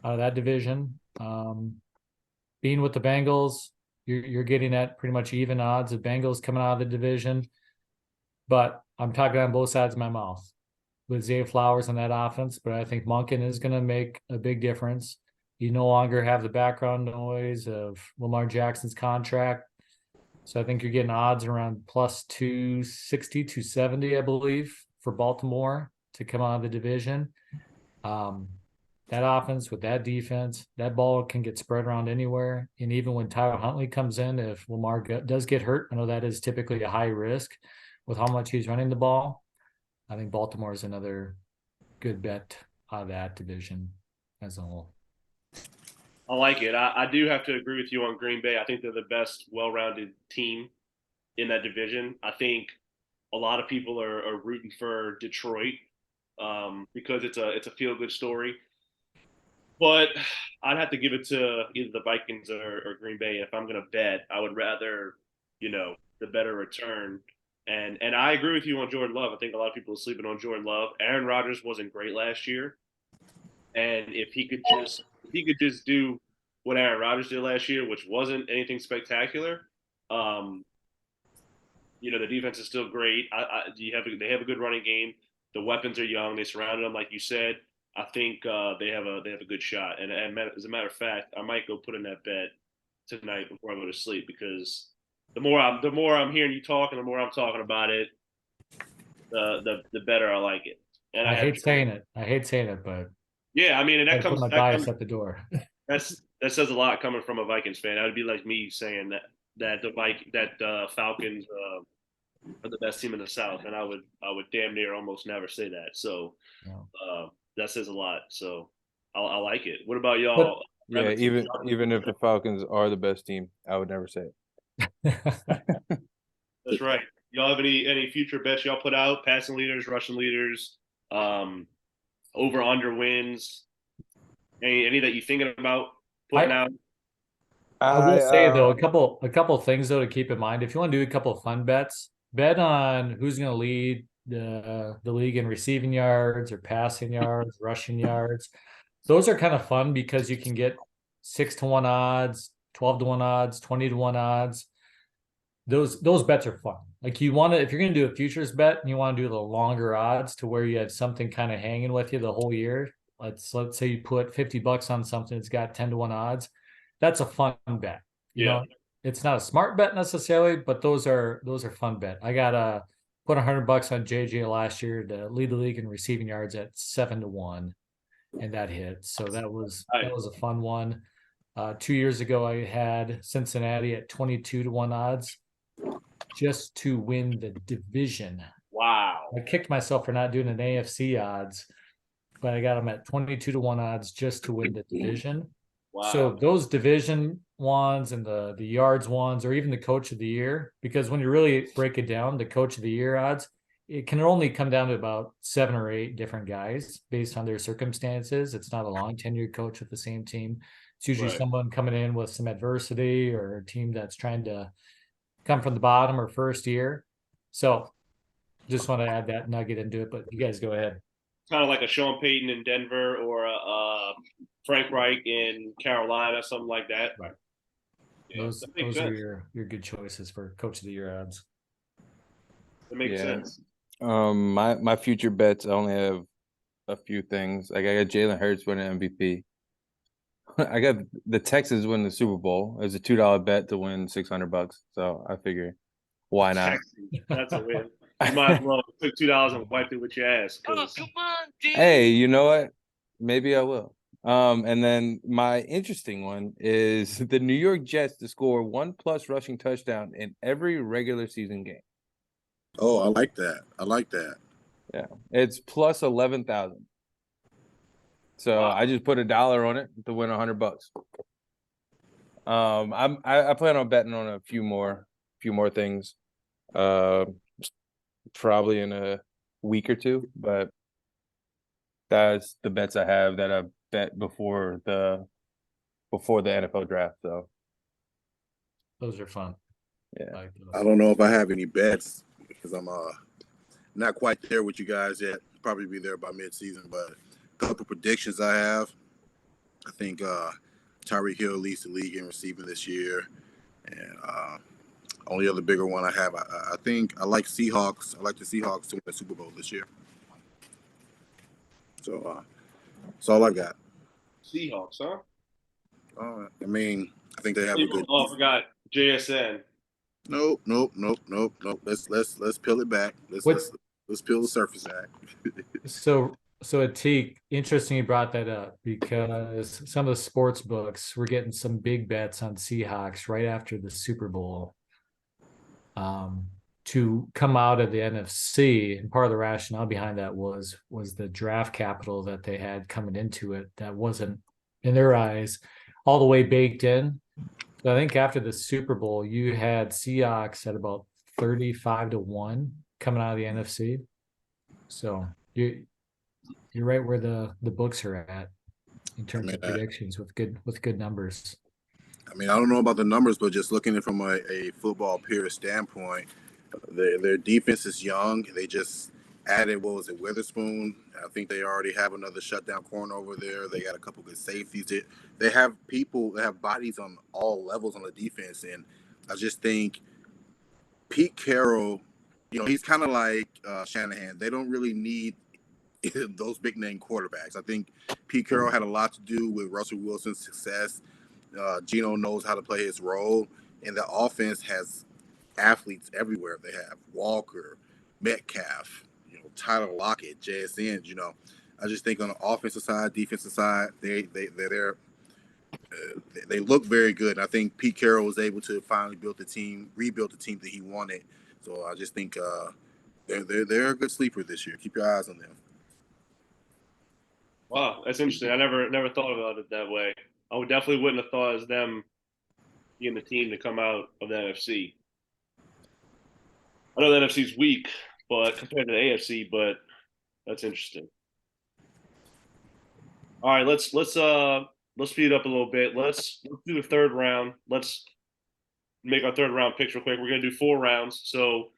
out of that division. Being with the Bengals, you're getting at pretty much even odds of Bengals coming out of the division. But I'm talking on both sides of my mouth with Zay Flowers on that offense. But I think Monken is going to make a big difference. You no longer have the background noise of Lamar Jackson's contract. So I think you're getting odds around plus 260, 270, I believe, for Baltimore to come out of the division. That offense with that defense, that ball can get spread around anywhere. And even when Tyler Huntley comes in, if Lamar does get hurt, I know that is typically a high risk with how much he's running the ball. I think Baltimore is another good bet out of that division as a whole. I like it. I do have to agree with you on Green Bay. I think they're the best well-rounded team in that division. I think a lot of people are rooting for Detroit because it's a feel-good story. But I'd have to give it to either the Vikings or Green Bay. If I'm going to bet, I would rather, the better return. And I agree with you on Jordan Love. I think a lot of people are sleeping on Jordan Love. Aaron Rodgers wasn't great last year. And if he could just do what Aaron Rodgers did last year, which wasn't anything spectacular, the defense is still great. They have a good running game. The weapons are young. They surrounded them, like you said. I think they have a good shot. And as a matter of fact, I might go put in that bet tonight before I go to sleep because the more I'm hearing you talk and the more I'm talking about it, the better I like it. And I hate saying it, but yeah, I mean, and I put my bias at the door. that says a lot coming from a Vikings fan. That would be like me saying that the Falcons are the best team in the South, and I would damn near almost never say that. So that says a lot. So I like it. What about y'all? Yeah, even if the Falcons are the best team, I would never say it. That's right. Y'all have any future bets y'all put out? Passing leaders, rushing leaders, over under wins. Any that you thinking about putting out? I will say though a couple things though to keep in mind. If you want to do a couple of fun bets, bet on who's going to lead the league in receiving yards or passing yards, rushing yards. Those are kind of fun because you can get 6-1 odds, 12-1 odds, 20-1 odds. Those bets are fun. Like if you're going to do a futures bet and you want to do the longer odds to where you have something kind of hanging with you the whole year. Let's say you put $50 on something that's got 10-1 odds. That's a fun bet. You know, it's not a smart bet necessarily, but those are fun bet. I got put $100 on JJ last year to lead the league in receiving yards at 7-1, and that hit. So that was a fun one. 2 years ago, I had Cincinnati at 22-1 odds just to win the division. Wow! I kicked myself for not doing an AFC odds, but I got them at 22-1 odds just to win the division. Wow. So those division ones and the yards ones, or even the coach of the year, because when you really break it down, the coach of the year odds, it can only come down to about 7 or 8 different guys based on their circumstances. It's not a long tenured coach with the same team. It's usually someone coming in with some adversity or a team that's trying to come from the bottom or first year. So just want to add that nugget into it, but you guys go ahead. Kind of like a Sean Payton in Denver or a Frank Reich in Carolina, something like that. Right. Yeah, those are your good choices for coach of the year odds. That makes sense. My future bets, I only have a few things. Like I got Jalen Hurts winning MVP. I got the Texans win the Super Bowl. It was a $2 bet to win $600. So I figure, why not? That's a win. You might as well took $2 and wiped it with your ass. Oh, come on, dude. Hey, you know what? Maybe I will. And then my interesting one is the New York Jets to score 1+ rushing touchdown in every regular season game. Oh, I like that. Yeah, it's plus 11,000. So I just put $1 on it to win $100. I plan on betting on a few more things, probably in a week or two. But that's the bets I have that I bet before the NFL draft. So those are fun. Yeah. I don't know if I have any bets because I'm not quite there with you guys yet. Probably be there by mid-season, but a couple predictions I have. I think Tyreek Hill leads the league in receiving this year, and only other bigger one I have. I think I like Seahawks. I like the Seahawks to win the Super Bowl this year. So that's all I got. Seahawks, huh? I mean, I think they have a good. Oh, I forgot JSN. Nope. Let's peel it back. Let's peel the surface back. So Atik, interesting you brought that up because some of the sports books were getting some big bets on Seahawks right after the Super Bowl to come out of the NFC. And part of the rationale behind that was the draft capital that they had coming into it that wasn't, in their eyes, all the way baked in. So I think after the Super Bowl, you had Seahawks at about 35-1 coming out of the NFC. So you're right where the books are at in terms of predictions with good numbers. I mean, I don't know about the numbers, but just looking at it from a football pure standpoint, their defense is young. They just added, what was it, Witherspoon? I think they already have another shutdown corner over there. They got a couple good safeties. They have people, they have bodies on all levels on the defense. And I just think Pete Carroll, he's kind of like Shanahan. They don't really need those big name quarterbacks. I think Pete Carroll had a lot to do with Russell Wilson's success. Gino knows how to play his role, and the offense has athletes everywhere. They have Walker, Metcalf, Tyler Lockett, JSN. I just think on the offensive side, defensive side, they look very good. And I think Pete Carroll was able to finally rebuild the team that he wanted. So I just think they're a good sleeper this year. Keep your eyes on them. Wow, that's interesting. I never thought about it that way. I definitely wouldn't have thought as them being the team to come out of the NFC. I know the NFC's weak, but compared to the AFC, but that's interesting. All right, let's speed it up a little bit. Let's do the third round. Let's make our third round picks real quick. We're gonna do 4 rounds. So,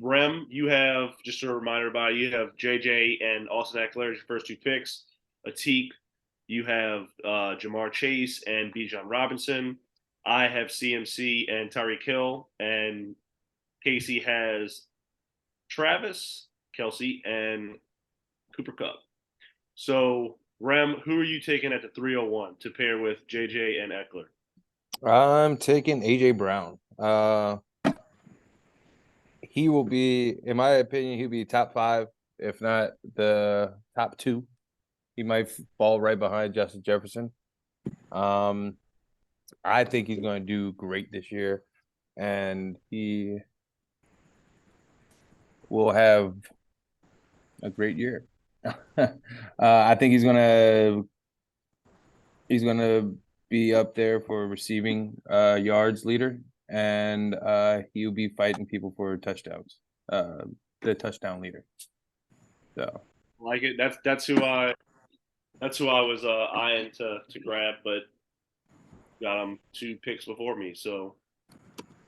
Rem, you have, just a reminder about it, you have JJ and Austin Eckler as your first 2 picks. Atik, you have Jamar Chase and Bijan Robinson. I have CMC and Tyreek Hill, and Casey has Travis Kelce and Cooper Kupp. So, Rem, who are you taking at the 301 to pair with JJ and Eckler? I'm taking AJ Brown. He will be, in my opinion, he'll be top 5, if not the top 2. He might fall right behind Justin Jefferson. I think he's going to do great this year, and he will have a great year. I think he's gonna be up there for receiving yards leader, and he'll be fighting people for touchdowns. The touchdown leader. So I like it. That's who I was eyeing to grab, but got him 2 picks before me. So,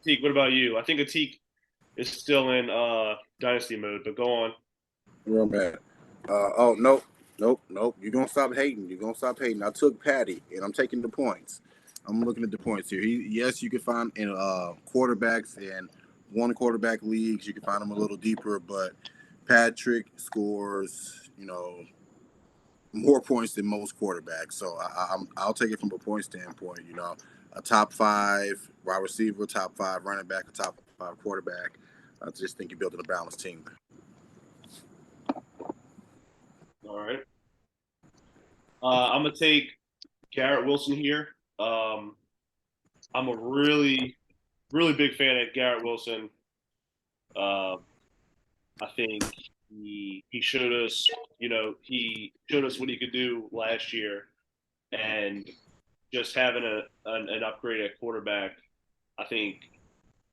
Atik, what about you? I think Atik is still in dynasty mode, but go on. Real bad. Nope. You're gonna stop hating. I took Patty, and I'm taking the points. I'm looking at the points here. Yes, you can find in quarterbacks and 1 quarterback leagues. You can find them a little deeper, but Patrick scores, more points than most quarterbacks. So I'll take it from a point standpoint. A top 5 wide receiver, top 5 running back, a top 5 quarterback. I just think you're building a balanced team. All right. I'm gonna take Garrett Wilson here. I'm a really big fan of Garrett Wilson. I think he showed us, he showed us what he could do last year, and just having an upgrade at quarterback, I think,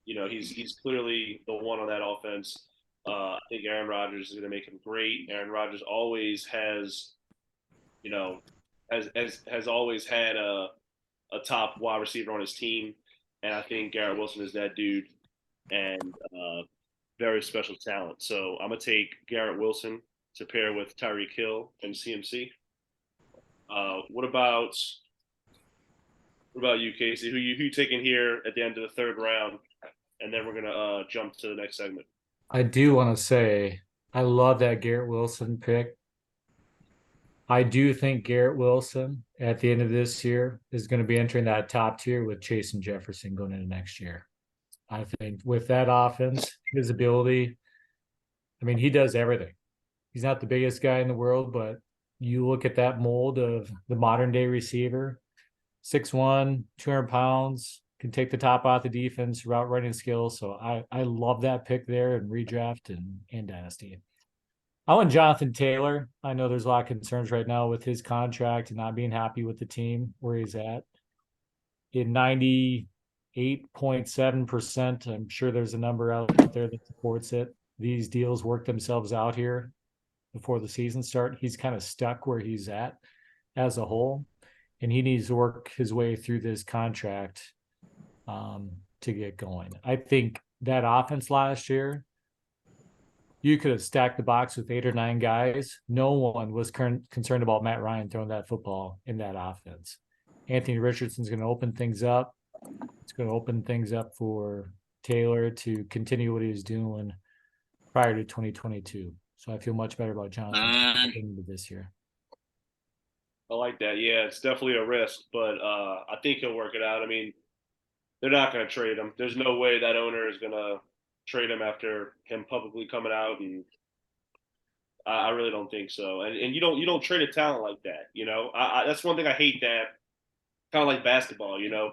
he's clearly the one on that offense. I think Aaron Rodgers is going to make him great. Aaron Rodgers always has, has always had a top wide receiver on his team, and I think Garrett Wilson is that dude, and very special talent. So I'm gonna take Garrett Wilson to pair with Tyreek Hill and CMC. What about you, Casey? Who you taking here at the end of the third round? And then we're gonna jump to the next segment. I do want to say I love that Garrett Wilson pick. I do think Garrett Wilson at the end of this year is going to be entering that top tier with Chase and Jefferson going into next year. I think with that offense, his ability, I mean, he does everything. He's not the biggest guy in the world, but you look at that mold of the modern day receiver, 6'1", 200 pounds, can take the top off the defense, route running skills. So I love that pick there in redraft and dynasty. I want Jonathan Taylor. I know there's a lot of concerns right now with his contract and not being happy with the team where he's at. In 98.7%, I'm sure there's a number out there that supports it. These deals work themselves out here before the season start. He's kind of stuck where he's at as a whole, and he needs to work his way through this contract to get going. I think that offense last year, you could have stacked the box with 8 or 9 guys. No one was concerned about Matt Ryan throwing that football in that offense. Anthony Richardson's going to open things up. It's going to open things up for Taylor to continue what he was doing prior to 2022. So I feel much better about Jonathan into this year. I like that. Yeah, it's definitely a risk, but I think he'll work it out. I mean, they're not going to trade him. There's no way that owner is going to trade him after him publicly coming out, and I really don't think so. And you don't trade a talent like that. You know, that's one thing I hate, that kind of like basketball. You know,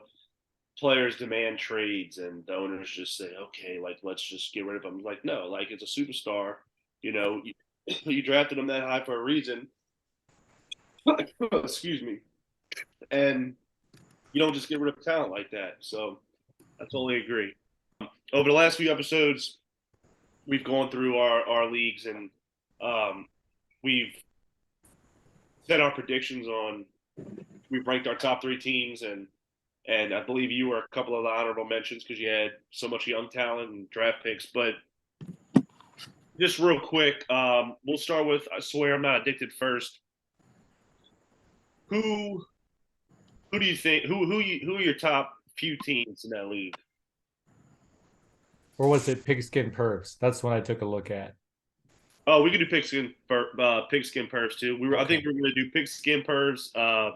players demand trades, and the owners just say, okay, like let's just get rid of him. Like, no, like it's a superstar. You know, you drafted him that high for a reason. Excuse me. And you don't just get rid of talent like that. So I totally agree. Over the last few episodes, we've gone through our leagues, and we've set our predictions on. We've ranked our top 3 teams, and I believe you were a couple of the honorable mentions because you had so much young talent and draft picks. But just real quick, we'll start with, I swear I'm not addicted first. Who do you think? Who are your top few teams in that league? Or was it Pigskin Pervs? That's what I took a look at. Oh, we could do Pigskin Pervs too. Okay. I think we're going to do Pigskin Pervs, The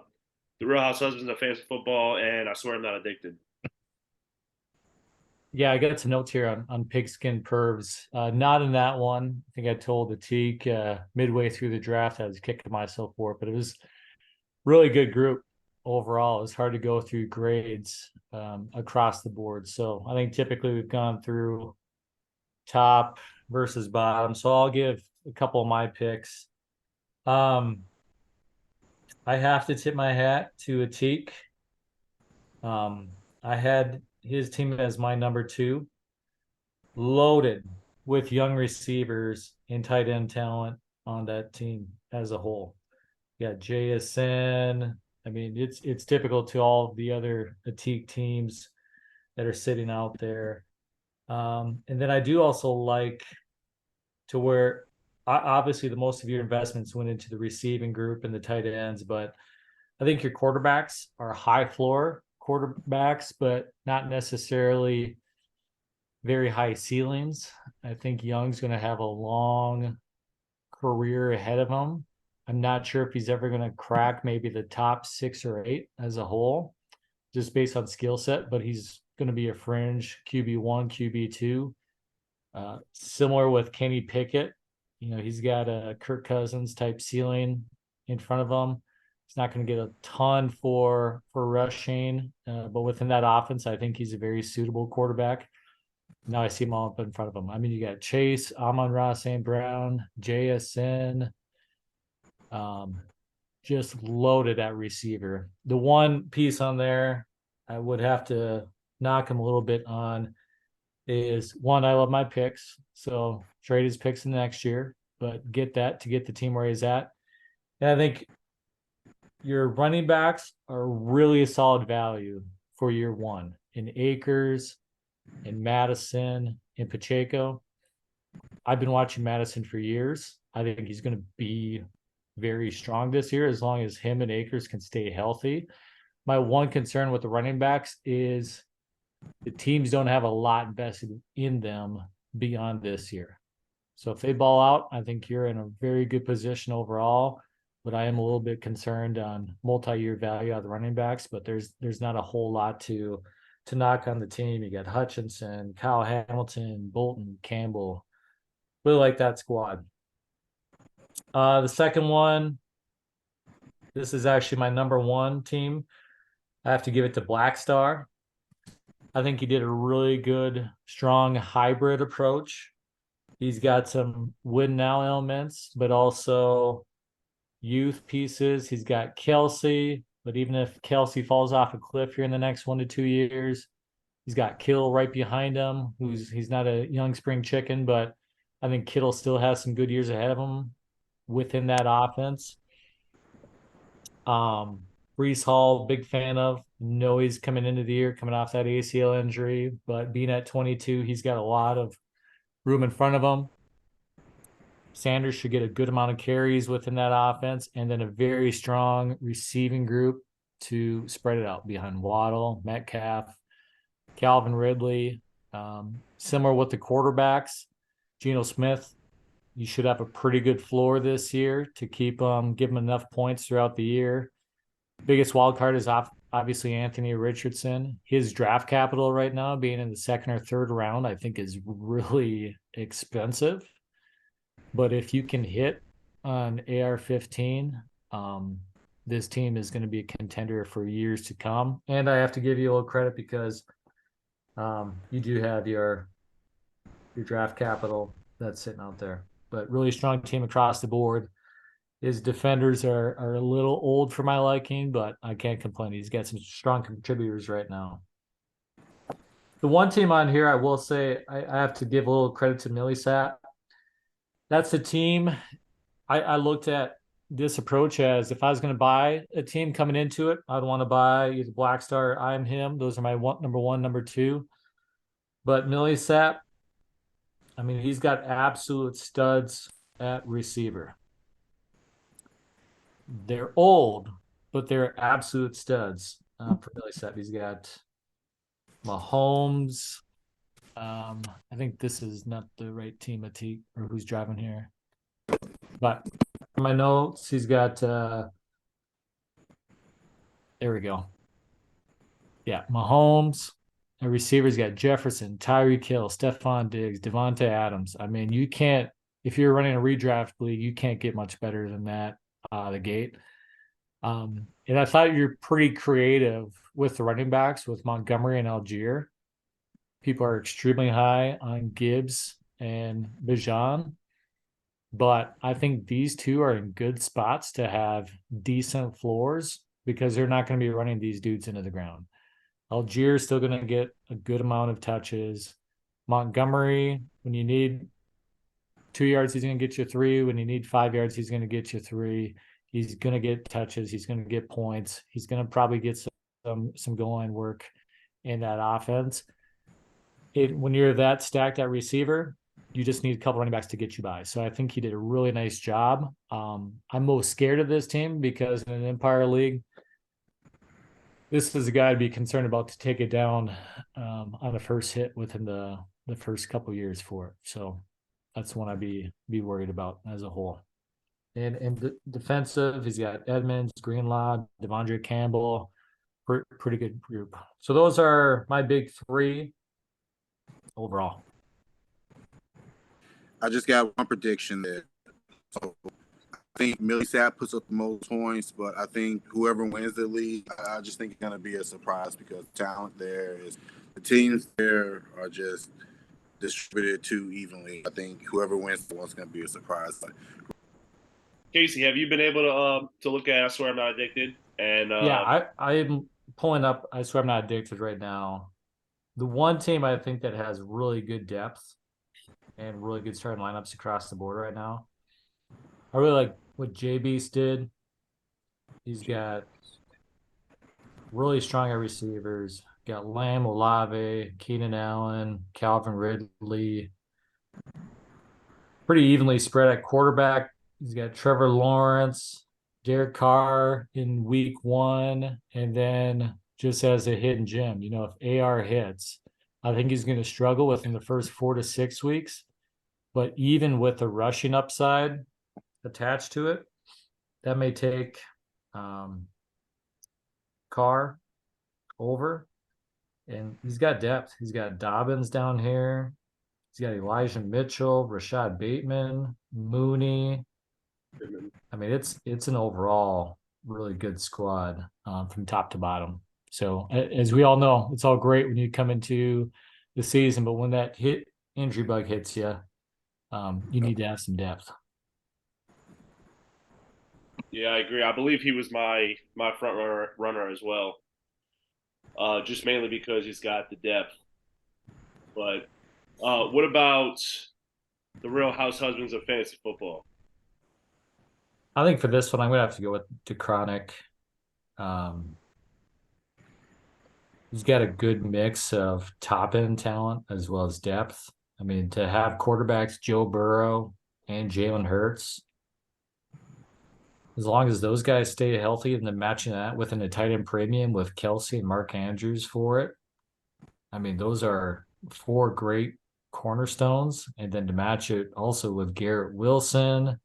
Real House Husbands of Fantasy Football, and I Swear I'm Not Addicted. Yeah, I got some notes here on Pigskin Pervs. Not in that one. I think I told the Teak midway through the draft I was kicking myself for it, but it was really good group overall. It was hard to go through grades across the board. So I think typically we've gone through top versus bottom. So I'll give a couple of my picks. I have to tip my hat to a Teak. I had his team as my number 2, loaded with young receivers and tight end talent on that team as a whole. Yeah, JSN. I mean, it's typical to all the other Atik teams that are sitting out there. And then I do also like to where obviously the most of your investments went into the receiving group and the tight ends, but I think your quarterbacks are high floor quarterbacks, but not necessarily very high ceilings. I think Young's going to have a long career ahead of him. I'm not sure if he's ever going to crack maybe the top 6 or 8 as a whole, just based on skill set, but he's going to be a fringe QB1, QB2. Similar with Kenny Pickett. You know, he's got a Kirk Cousins type ceiling in front of him. He's not going to get a ton for rushing, but within that offense, I think he's a very suitable quarterback. Now I see him all up in front of him. I mean, you got Chase, Amon-Ra St. Brown, JSN, just loaded at receiver. The one piece on there I would have to knock him a little bit on is, one, I love my picks. So trade his picks in the next year, but get that to get the team where he's at. And I think your running backs are really a solid value for year one in Akers, in Madison, in Pacheco. I've been watching Madison for years. I think he's going to be very strong this year as long as him and Akers can stay healthy. My one concern with the running backs is the teams don't have a lot invested in them beyond this year. So if they ball out, I think you're in a very good position overall. But I am a little bit concerned on multi-year value out of the running backs. But there's not a whole lot to knock on the team. You got Hutchinson, Kyle Hamilton, Bolton, Campbell. Really like that squad. The second one, this is actually my number one team. I have to give it to Black Star. I think he did a really good, strong hybrid approach. He's got some win now elements, but also youth pieces. He's got Kelsey, but even if Kelsey falls off a cliff here in the next 1 to 2 years, he's got Kittle right behind him, he's not a young spring chicken, but I think Kittle still has some good years ahead of him within that offense. Brees Hall, big fan of. Know he's coming into the year, coming off that ACL injury, but being at 22, he's got a lot of room in front of him. Sanders should get a good amount of carries within that offense, and then a very strong receiving group to spread it out behind Waddle, Metcalf, Calvin Ridley. Similar with the quarterbacks, Geno Smith, you should have a pretty good floor this year to keep give him enough points throughout the year. Biggest wild card is obviously Anthony Richardson. His draft capital right now, being in the second or third round, I think is really expensive. But if you can hit on AR-15, this team is going to be a contender for years to come. And I have to give you a little credit because you do have your draft capital that's sitting out there. But really strong team across the board. His defenders are a little old for my liking, but I can't complain. He's got some strong contributors right now. The one team on here, I will say, I have to give a little credit to Millisat. That's the team. I looked at this approach as if I was going to buy a team coming into it, I'd want to buy either Black Star or I'm Him. Those are my number one, number two. But Millisat, I mean, he's got absolute studs at receiver. They're old, but they're absolute studs for Millisat. He's got Mahomes. I think this is not the right team or who's driving here. But for my notes, he's got there we go. Yeah, Mahomes. The receivers got Jefferson, Tyreek Hill, Stephon Diggs, Devontae Adams. I mean, you can't, if you're running a redraft league, you can't get much better than that out of the gate. And I thought you're pretty creative with the running backs with Montgomery and Algier. People are extremely high on Gibbs and Bijan. But I think these two are in good spots to have decent floors because they're not going to be running these dudes into the ground. Algier is still going to get a good amount of touches. Montgomery, when you need 2 yards, he's going to get you 3. When you need 5 yards, he's going to get you 3. He's going to get touches. He's going to get points. He's going to probably get some goal line work in that offense. When you're that stacked at receiver, you just need a couple running backs to get you by. So I think he did a really nice job. I'm most scared of this team because in an Empire League, this is a guy to be concerned about to take it down on the first hit within the first couple years for it. So that's one I'd be worried about as a whole. And defensive, he's got Edmonds, Greenlaw, Devondre Campbell, pretty good group. So those are my big three overall. I just got one prediction there. So I think Millisat puts up the most points, but I think whoever wins the league, I just think it's going to be a surprise because talent there is the teams there are just distributed too evenly. I think whoever wins the one's going to be a surprise. Casey, have you been able to look at I Swear I'm Not Addicted? And yeah, I'm pulling up I Swear I'm Not Addicted right now. The one team I think that has really good depth and really good starting lineups across the board right now. I really like what J Beast did. He's got really strong at receivers. Got Lamb, Olave, Keenan Allen, Calvin Ridley. Pretty evenly spread at quarterback. He's got Trevor Lawrence, Derek Carr in week 1, and then just as a hidden gem, if AR hits, I think he's going to struggle within the first 4 to 6 weeks. But even with the rushing upside attached to it, that may take Carr over. And he's got depth. He's got Dobbins down here. He's got Elijah Mitchell, Rashad Bateman, Mooney. I mean, it's an overall really good squad from top to bottom. So as we all know, it's all great when you come into the season, but when that injury bug hits you, you need to have some depth. Yeah, I agree. I believe he was my front runner as well. Just mainly because he's got the depth. But what about the Real House Husbands of fantasy football? I think for this one, I'm gonna have to go with DeCronic. He's got a good mix of top end talent as well as depth. I mean, to have quarterbacks Joe Burrow and Jalen Hurts, as long as those guys stay healthy, and then matching that with a tight end premium with Kelsey and Mark Andrews for it, I mean, those are 4 great cornerstones. And then to match it also with Garrett Wilson,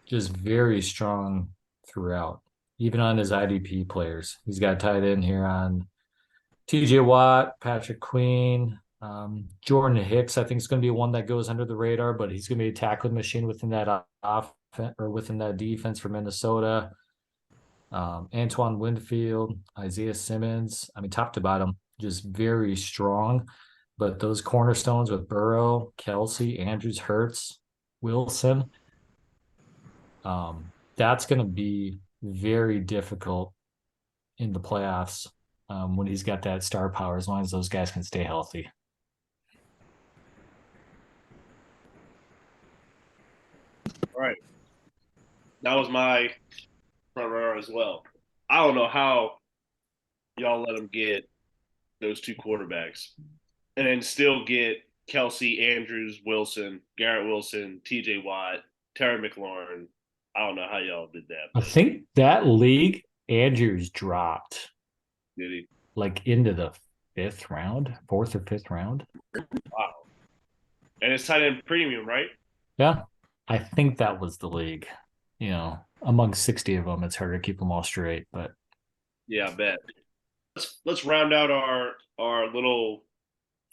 just very strong throughout, even on his IDP players. He's got tight end here on TJ Watt, Patrick Queen, Jordan Hicks. I think is going to be one that goes under the radar, but he's going to be a tackling machine within that offense or within that defense for Minnesota. Antoine Winfield, Isaiah Simmons. I mean, top to bottom, just very strong. But those cornerstones with Burrow, Kelsey, Andrews, Hurts, Wilson, that's going to be very difficult in the playoffs when he's got that star power, as long as those guys can stay healthy. All right. That was my front runner as well. I don't know how y'all let him get those 2 quarterbacks and then still get Kelsey, Andrews, Wilson, Garrett Wilson, TJ Watt, Terry McLaurin. I don't know how y'all did that. I think that league, Andrews dropped. Did he? Like into the 5th round, 4th or 5th round. Wow. And it's tight end premium, right? Yeah. I think that was the league. Among 60 of them, it's hard to keep them all straight, but yeah, I bet. Let's round out our little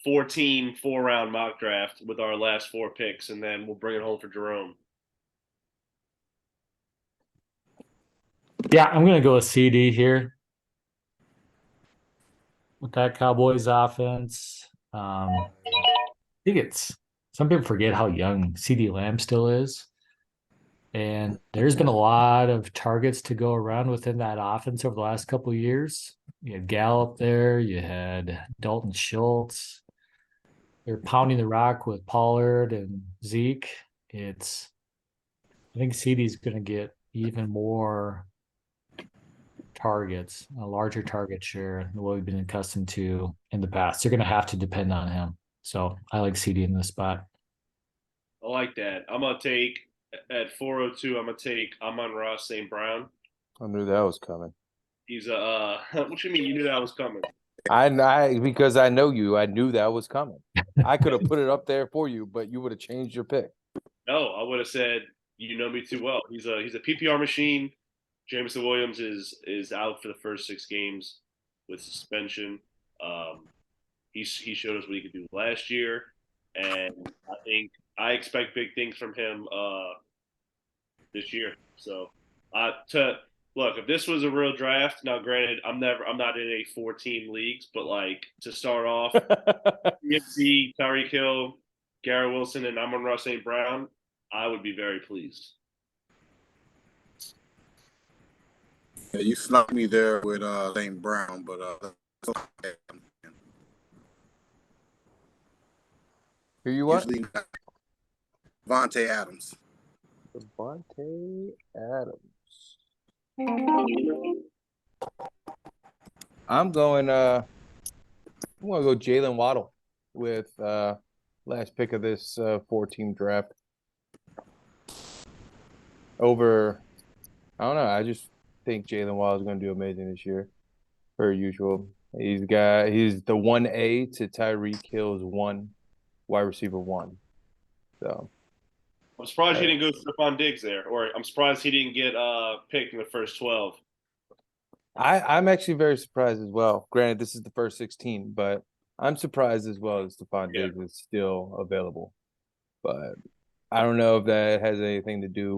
14 4-round mock draft with our last 4 picks, and then we'll bring it home for Jerome. Yeah, I'm gonna go with CD here with that Cowboys offense. I think some people forget how young CD Lamb still is. And there's been a lot of targets to go around within that offense over the last couple of years. You had Gallup there, you had Dalton Schultz. They're pounding the rock with Pollard and Zeke. I think CD's going to get even more targets, a larger target share than what we've been accustomed to in the past. They're going to have to depend on him. So I like CD in this spot. I like that. I'm going to take, at 402, I'm going to take Amon-Ra St. Brown. I knew that was coming. He's what you mean you knew that was coming? Because I know you. I knew that was coming. I could have put it up there for you, but you would have changed your pick. No, I would have said you know me too well. He's a PPR machine. Jameson Williams is out for the first 6 games with suspension. He showed us what he could do last year, and I expect big things from him this year. So, look, if this was a real draft, now granted, I'm not in a 14 leagues, but like to start off, EFC, Tyreek Hill, Garrett Wilson, and Amon-Ra St. Brown, I would be very pleased. Yeah, you snuck me there with St. Brown, but Who you want? usually Vontae Adams. Devontae Adams. I'm going to go Jalen Waddle with last pick of this 4-team draft. Over, I don't know. I just think Jalen Waddle is going to do amazing this year, per usual. He's the 1A to Tyreek Hill's 1 wide receiver 1. So I'm surprised he didn't go Stephon Diggs there, or I'm surprised he didn't get picked in the first 12. I'm actually very surprised as well. Granted, this is the first 16, but I'm surprised as well that Stephon Diggs is still available. But I don't know if that has anything to do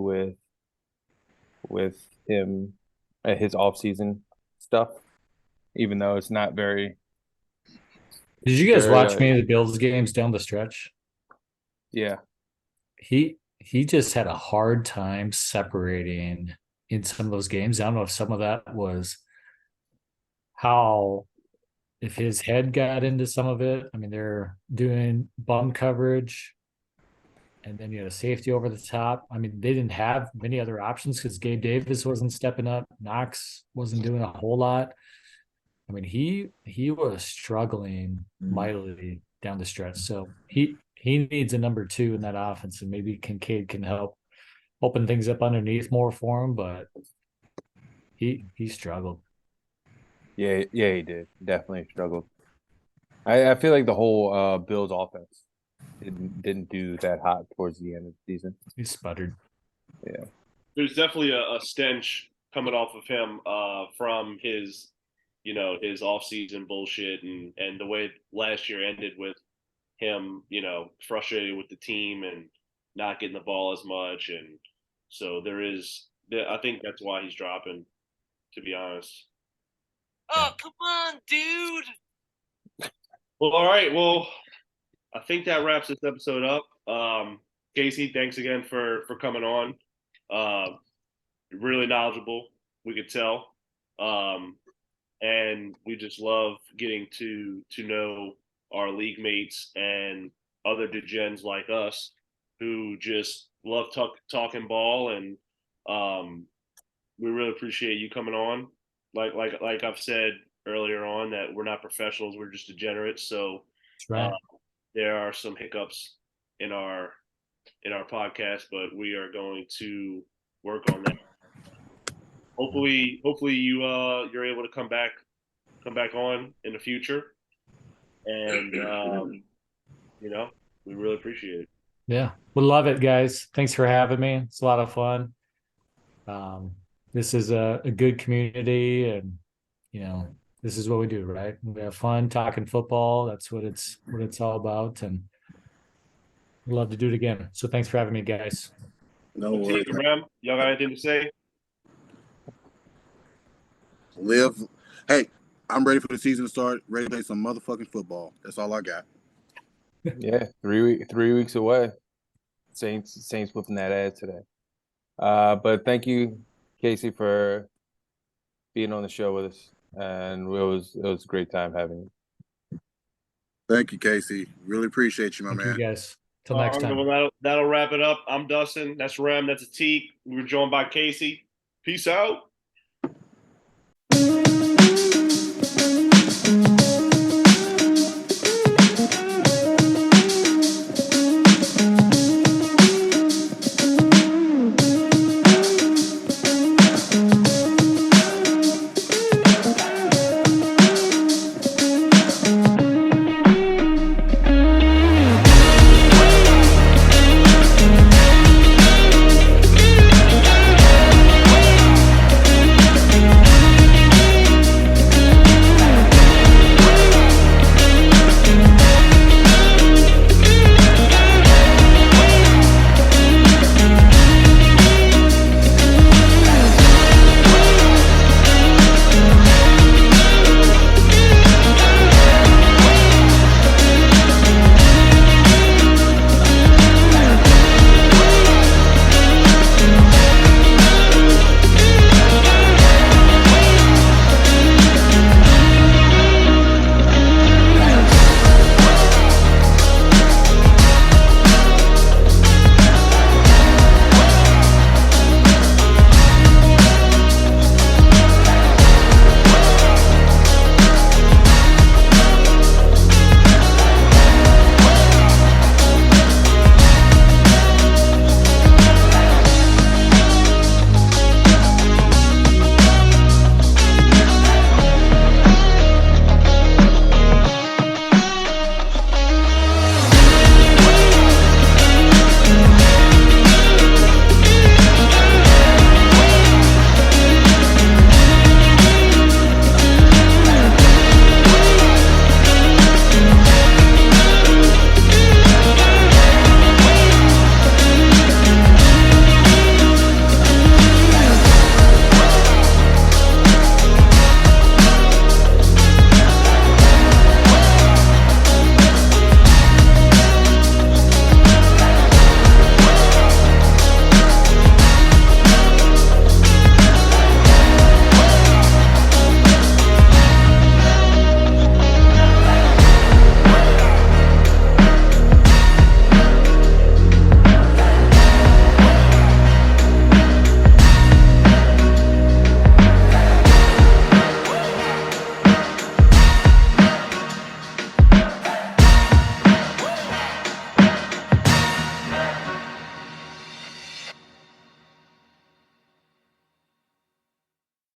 with him and his offseason stuff, even though it's not very. Did you guys watch any of the Bills games down the stretch? Yeah. He just had a hard time separating in some of those games. I don't know if some of that was if his head got into some of it. I mean, they're doing bum coverage, and then you had a safety over the top. I mean, they didn't have many other options because Gabe Davis wasn't stepping up. Knox wasn't doing a whole lot. I mean, he was struggling mightily down the stretch. So he needs a number 2 in that offense, and maybe Kincaid can help open things up underneath more for him. But he struggled. Yeah, he did. Definitely struggled. I feel like the whole Bills offense didn't do that hot towards the end of the season. He sputtered. Yeah. There's definitely a stench coming off of him from his his off-season bullshit and the way last year ended with him, frustrated with the team and not getting the ball as much. And so I think that's why he's dropping, to be honest. Oh, come on, dude. Well, all right. Well, I think that wraps this episode up. Casey, thanks again for coming on. Really knowledgeable, we could tell. And we just love getting to know our league mates and other degens like us who just love talking ball. And we really appreciate you coming on. Like I've said earlier on, that we're not professionals, we're just degenerates. So That's right. there are some hiccups in our podcast, but we are going to work on that. Hopefully you're able to come back on in the future, and we really appreciate it. Yeah, we love it, guys. Thanks for having me. It's a lot of fun. This is a good community, and this is what we do, right? We have fun talking football. That's what it's all about, and we'd love to do it again. So thanks for having me, guys. No worries. Y'all got anything to say? Hey, I'm ready for the season to start. Ready to play some motherfucking football. That's all I got. Yeah, 3 weeks away. Saints whipping that ass today. But thank you, Casey, for being on the show with us, and it was a great time having you. Thank you, Casey. Really appreciate you, my man. Thank you, guys. Till next time. Well, that'll wrap it up. I'm Dustin. That's Rem. That's Atik. We were joined by Casey. Peace out.